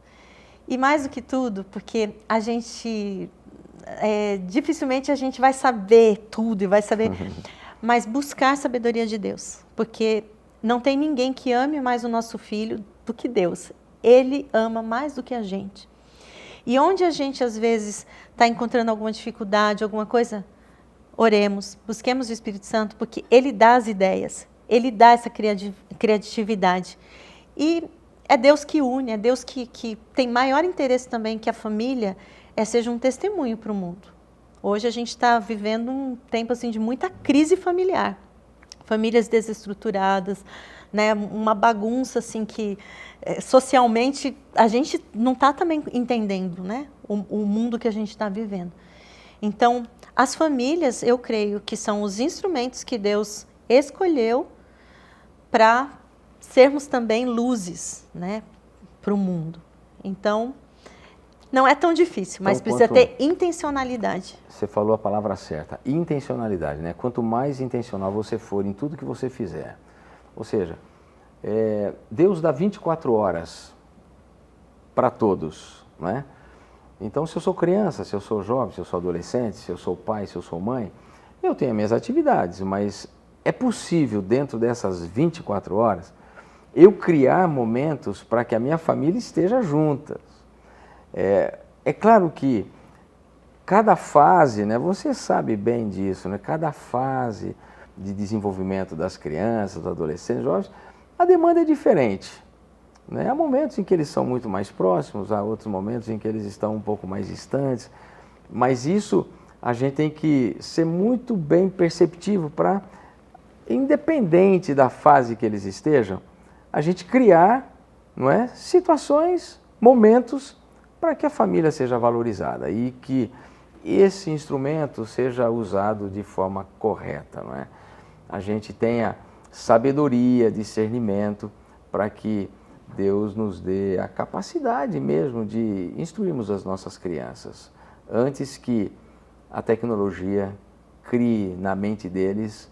E mais do que tudo, porque a gente, dificilmente a gente vai saber tudo e vai saber, mas buscar a sabedoria de Deus, porque não tem ninguém que ame mais o nosso filho do que Deus. Ele ama mais do que a gente. E onde a gente, às vezes, está encontrando alguma dificuldade, alguma coisa, oremos, busquemos o Espírito Santo, porque Ele dá as ideias, Ele dá essa criatividade. E é Deus que une, é Deus que tem maior interesse também que a família seja um testemunho para o mundo. Hoje a gente está vivendo um tempo assim, de muita crise familiar. Famílias desestruturadas, né, uma bagunça assim que socialmente a gente não está também entendendo, né, o mundo que a gente está vivendo. Então, as famílias, eu creio que são os instrumentos que Deus escolheu para sermos também luzes, né, para o mundo. Então, não é tão difícil, mas precisa ter intencionalidade. Você falou a palavra certa, intencionalidade, né? Quanto mais intencional você for em tudo que você fizer, ou seja, Deus dá 24 horas para todos, não é? Então, se eu sou criança, se eu sou jovem, se eu sou adolescente, se eu sou pai, se eu sou mãe, eu tenho minhas atividades, mas é possível, dentro dessas 24 horas, eu criar momentos para que a minha família esteja junta. É claro que cada fase, né, você sabe bem disso, né, cada fase de desenvolvimento das crianças, dos adolescentes, jovens, a demanda é diferente. Né? Há momentos em que eles são muito mais próximos, há outros momentos em que eles estão um pouco mais distantes, mas isso a gente tem que ser muito bem perceptivo para, independente da fase que eles estejam, a gente criar, não é, situações, momentos para que a família seja valorizada e que esse instrumento seja usado de forma correta, não é? A gente tenha sabedoria, discernimento para que Deus nos dê a capacidade mesmo de instruirmos as nossas crianças, antes que a tecnologia crie na mente deles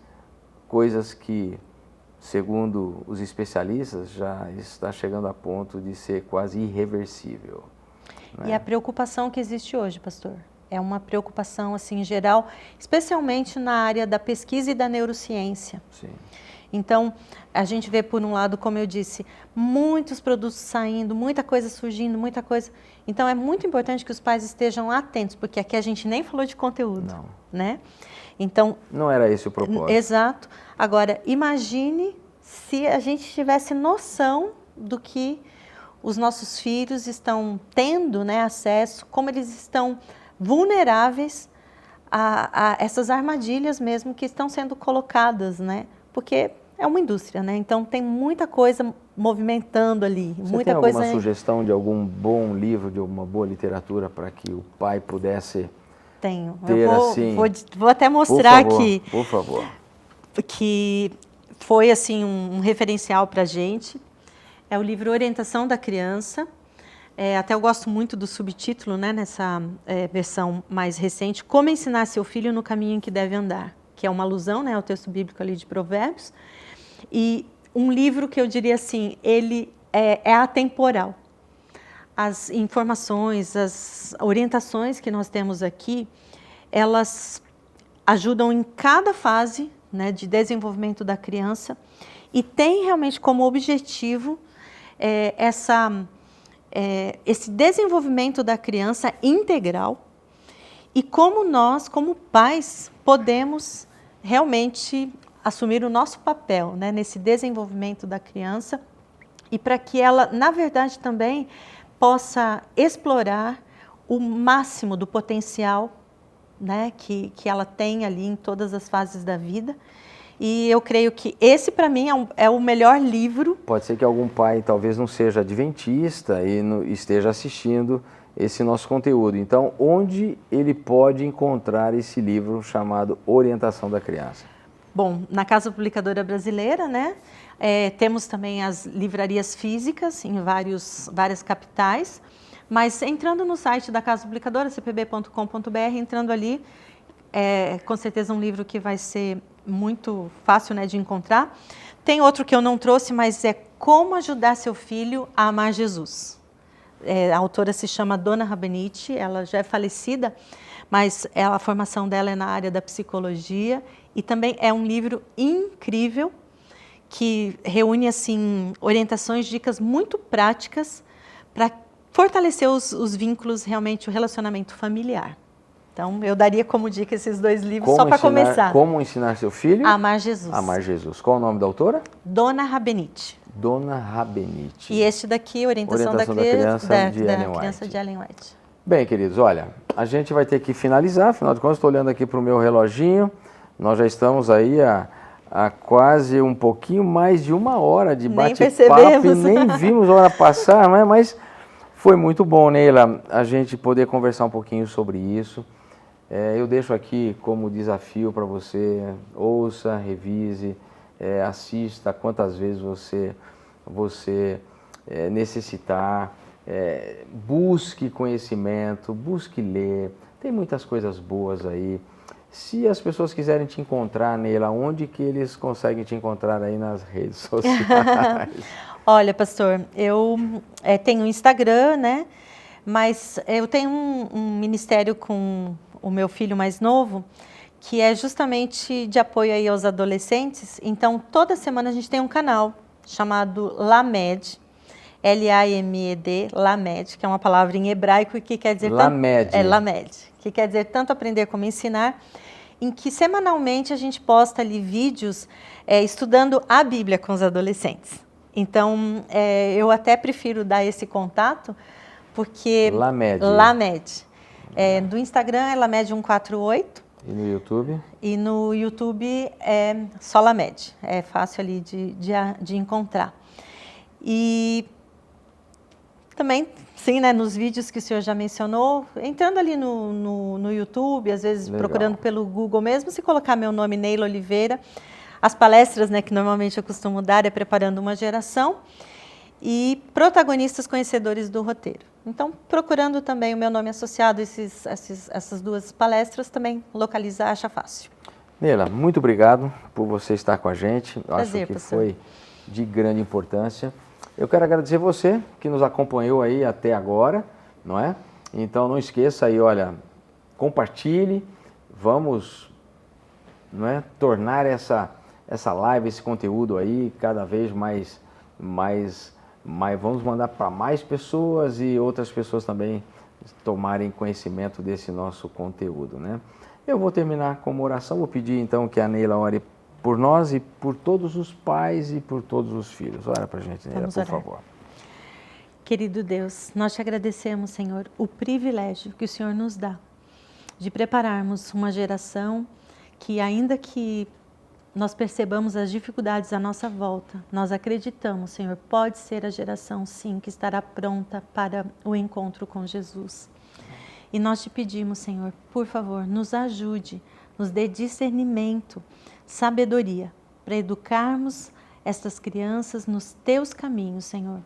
coisas que, segundo os especialistas, já está chegando a ponto de ser quase irreversível. Né? E a preocupação que existe hoje, pastor, é uma preocupação assim, em geral, especialmente na área da pesquisa e da neurociência. Sim. Então, a gente vê, por um lado, como eu disse, muitos produtos saindo, muita coisa surgindo, muita coisa. Então, é muito importante que os pais estejam atentos, porque aqui a gente nem falou de conteúdo. Não. Né? Então, não era esse o propósito. Exato. Agora, imagine se a gente tivesse noção do que os nossos filhos estão tendo, né, acesso, como eles estão vulneráveis a essas armadilhas mesmo que estão sendo colocadas, né? Porque é uma indústria, né? Então tem muita coisa movimentando ali. Você tem alguma sugestão de algum bom livro, de alguma boa literatura para que o pai pudesse Tenho. ter assim? Vou até mostrar aqui. Por favor. Que foi assim um referencial para a gente. É o livro Orientação da Criança. Até eu gosto muito do subtítulo, né, nessa versão mais recente, Como Ensinar Seu Filho no Caminho em que Deve Andar, que é uma alusão, né, ao texto bíblico ali de Provérbios. E um livro que eu diria assim, ele é atemporal. As informações, as orientações que nós temos aqui, elas ajudam em cada fase, né, de desenvolvimento da criança e tem realmente como objetivo esse desenvolvimento da criança integral e como nós, como pais, podemos realmente assumir o nosso papel, né, nesse desenvolvimento da criança e para que ela, na verdade, também possa explorar o máximo do potencial, né, que ela tem ali em todas as fases da vida. E eu creio que esse, para mim, é o melhor livro. Pode ser que algum pai talvez não seja adventista e esteja assistindo esse nosso conteúdo. Então, onde ele pode encontrar esse livro chamado Orientação da Criança? Bom, na Casa Publicadora Brasileira, né? Temos também as livrarias físicas em várias capitais, mas entrando no site da Casa Publicadora, cpb.com.br, entrando ali, com certeza um livro que vai ser muito fácil, né, de encontrar. Tem outro que eu não trouxe, mas é Como Ajudar Seu Filho a Amar Jesus. A autora se chama Dona Rabenite, ela já é falecida, mas a formação dela é na área da psicologia e também é um livro incrível que reúne assim orientações, dicas muito práticas para fortalecer os vínculos, realmente o relacionamento familiar. Então, eu daria como dica esses 2 livros só para começar. Como Ensinar Seu Filho? A Amar Jesus. Amar Jesus. Qual o nome da autora? Dona Rabenite. Dona Rabenite. E este daqui, Orientação da Criança, de Ellen White. Bem, queridos, olha, a gente vai ter que finalizar, afinal de contas, estou olhando aqui para o meu reloginho, nós já estamos aí há quase um pouquinho mais de 1 hora de bate-papo e nem vimos a hora passar, né? Mas foi muito bom, Neila, a gente poder conversar um pouquinho sobre isso. Eu deixo aqui como desafio para você, ouça, revise, assista quantas vezes você necessitar, busque conhecimento, busque ler, tem muitas coisas boas aí. Se as pessoas quiserem te encontrar, Neila, onde que eles conseguem te encontrar aí nas redes sociais? Olha, pastor, eu tenho Instagram, né? Mas eu tenho um ministério com o meu filho mais novo, que é justamente de apoio aí aos adolescentes. Então, toda semana a gente tem um canal chamado Lamed, L-A-M-E-D, Lamed, que é uma palavra em hebraico e que quer dizer... Lamed. Lamed, que quer dizer tanto aprender como ensinar, em que semanalmente a gente posta ali vídeos estudando a Bíblia com os adolescentes. Então, eu até prefiro dar esse contato, porque... Lamed. Do Instagram é Lamed148. E no YouTube? E no YouTube é só Lamed. É fácil ali de encontrar. E também, sim, né, nos vídeos que o senhor já mencionou, entrando ali no YouTube, às vezes legal, procurando pelo Google mesmo, se colocar meu nome, Neila Oliveira, as palestras, né, que normalmente eu costumo dar é Preparando uma Geração e Protagonistas Conhecedores do Roteiro. Então, procurando também o meu nome associado a essas 2 palestras, também localizar, acha fácil. Neila, muito obrigado por você estar com a gente. Eu Prazer, acho que pastor. foi de grande importância. Eu quero agradecer você que nos acompanhou aí até agora, não é? Então, não esqueça aí, olha, compartilhe, vamos, não é, tornar essa live, esse conteúdo aí cada vez mais vamos mandar para mais pessoas e outras pessoas também tomarem conhecimento desse nosso conteúdo, né? Eu vou terminar com uma oração, vou pedir então que a Neila ore por nós e por todos os pais e por todos os filhos. Ora para a gente, Neila, por favor. Querido Deus, nós te agradecemos, Senhor, o privilégio que o Senhor nos dá de prepararmos uma geração que, ainda que nós percebamos as dificuldades à nossa volta, nós acreditamos, Senhor, pode ser a geração, sim, que estará pronta para o encontro com Jesus. E nós te pedimos, Senhor, por favor, nos ajude, nos dê discernimento, sabedoria, para educarmos estas crianças nos teus caminhos, Senhor,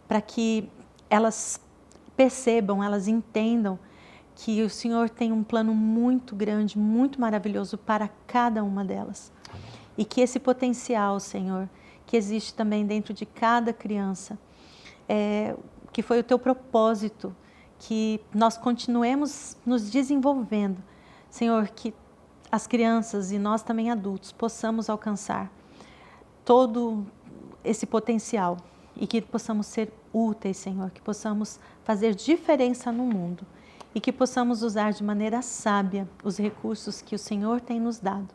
para que elas percebam, elas entendam que o Senhor tem um plano muito grande, muito maravilhoso para cada uma delas. E que esse potencial, Senhor, que existe também dentro de cada criança, que foi o teu propósito, que nós continuemos nos desenvolvendo. Senhor, que as crianças e nós também adultos possamos alcançar todo esse potencial e que possamos ser úteis, Senhor, que possamos fazer diferença no mundo e que possamos usar de maneira sábia os recursos que o Senhor tem nos dado.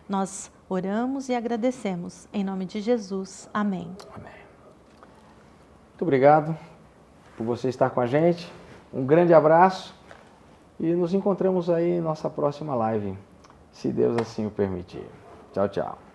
Nós oramos e agradecemos. Em nome de Jesus. Amém. Amém. Muito obrigado por você estar com a gente. Um grande abraço e nos encontramos aí em nossa próxima live, se Deus assim o permitir. Tchau, tchau.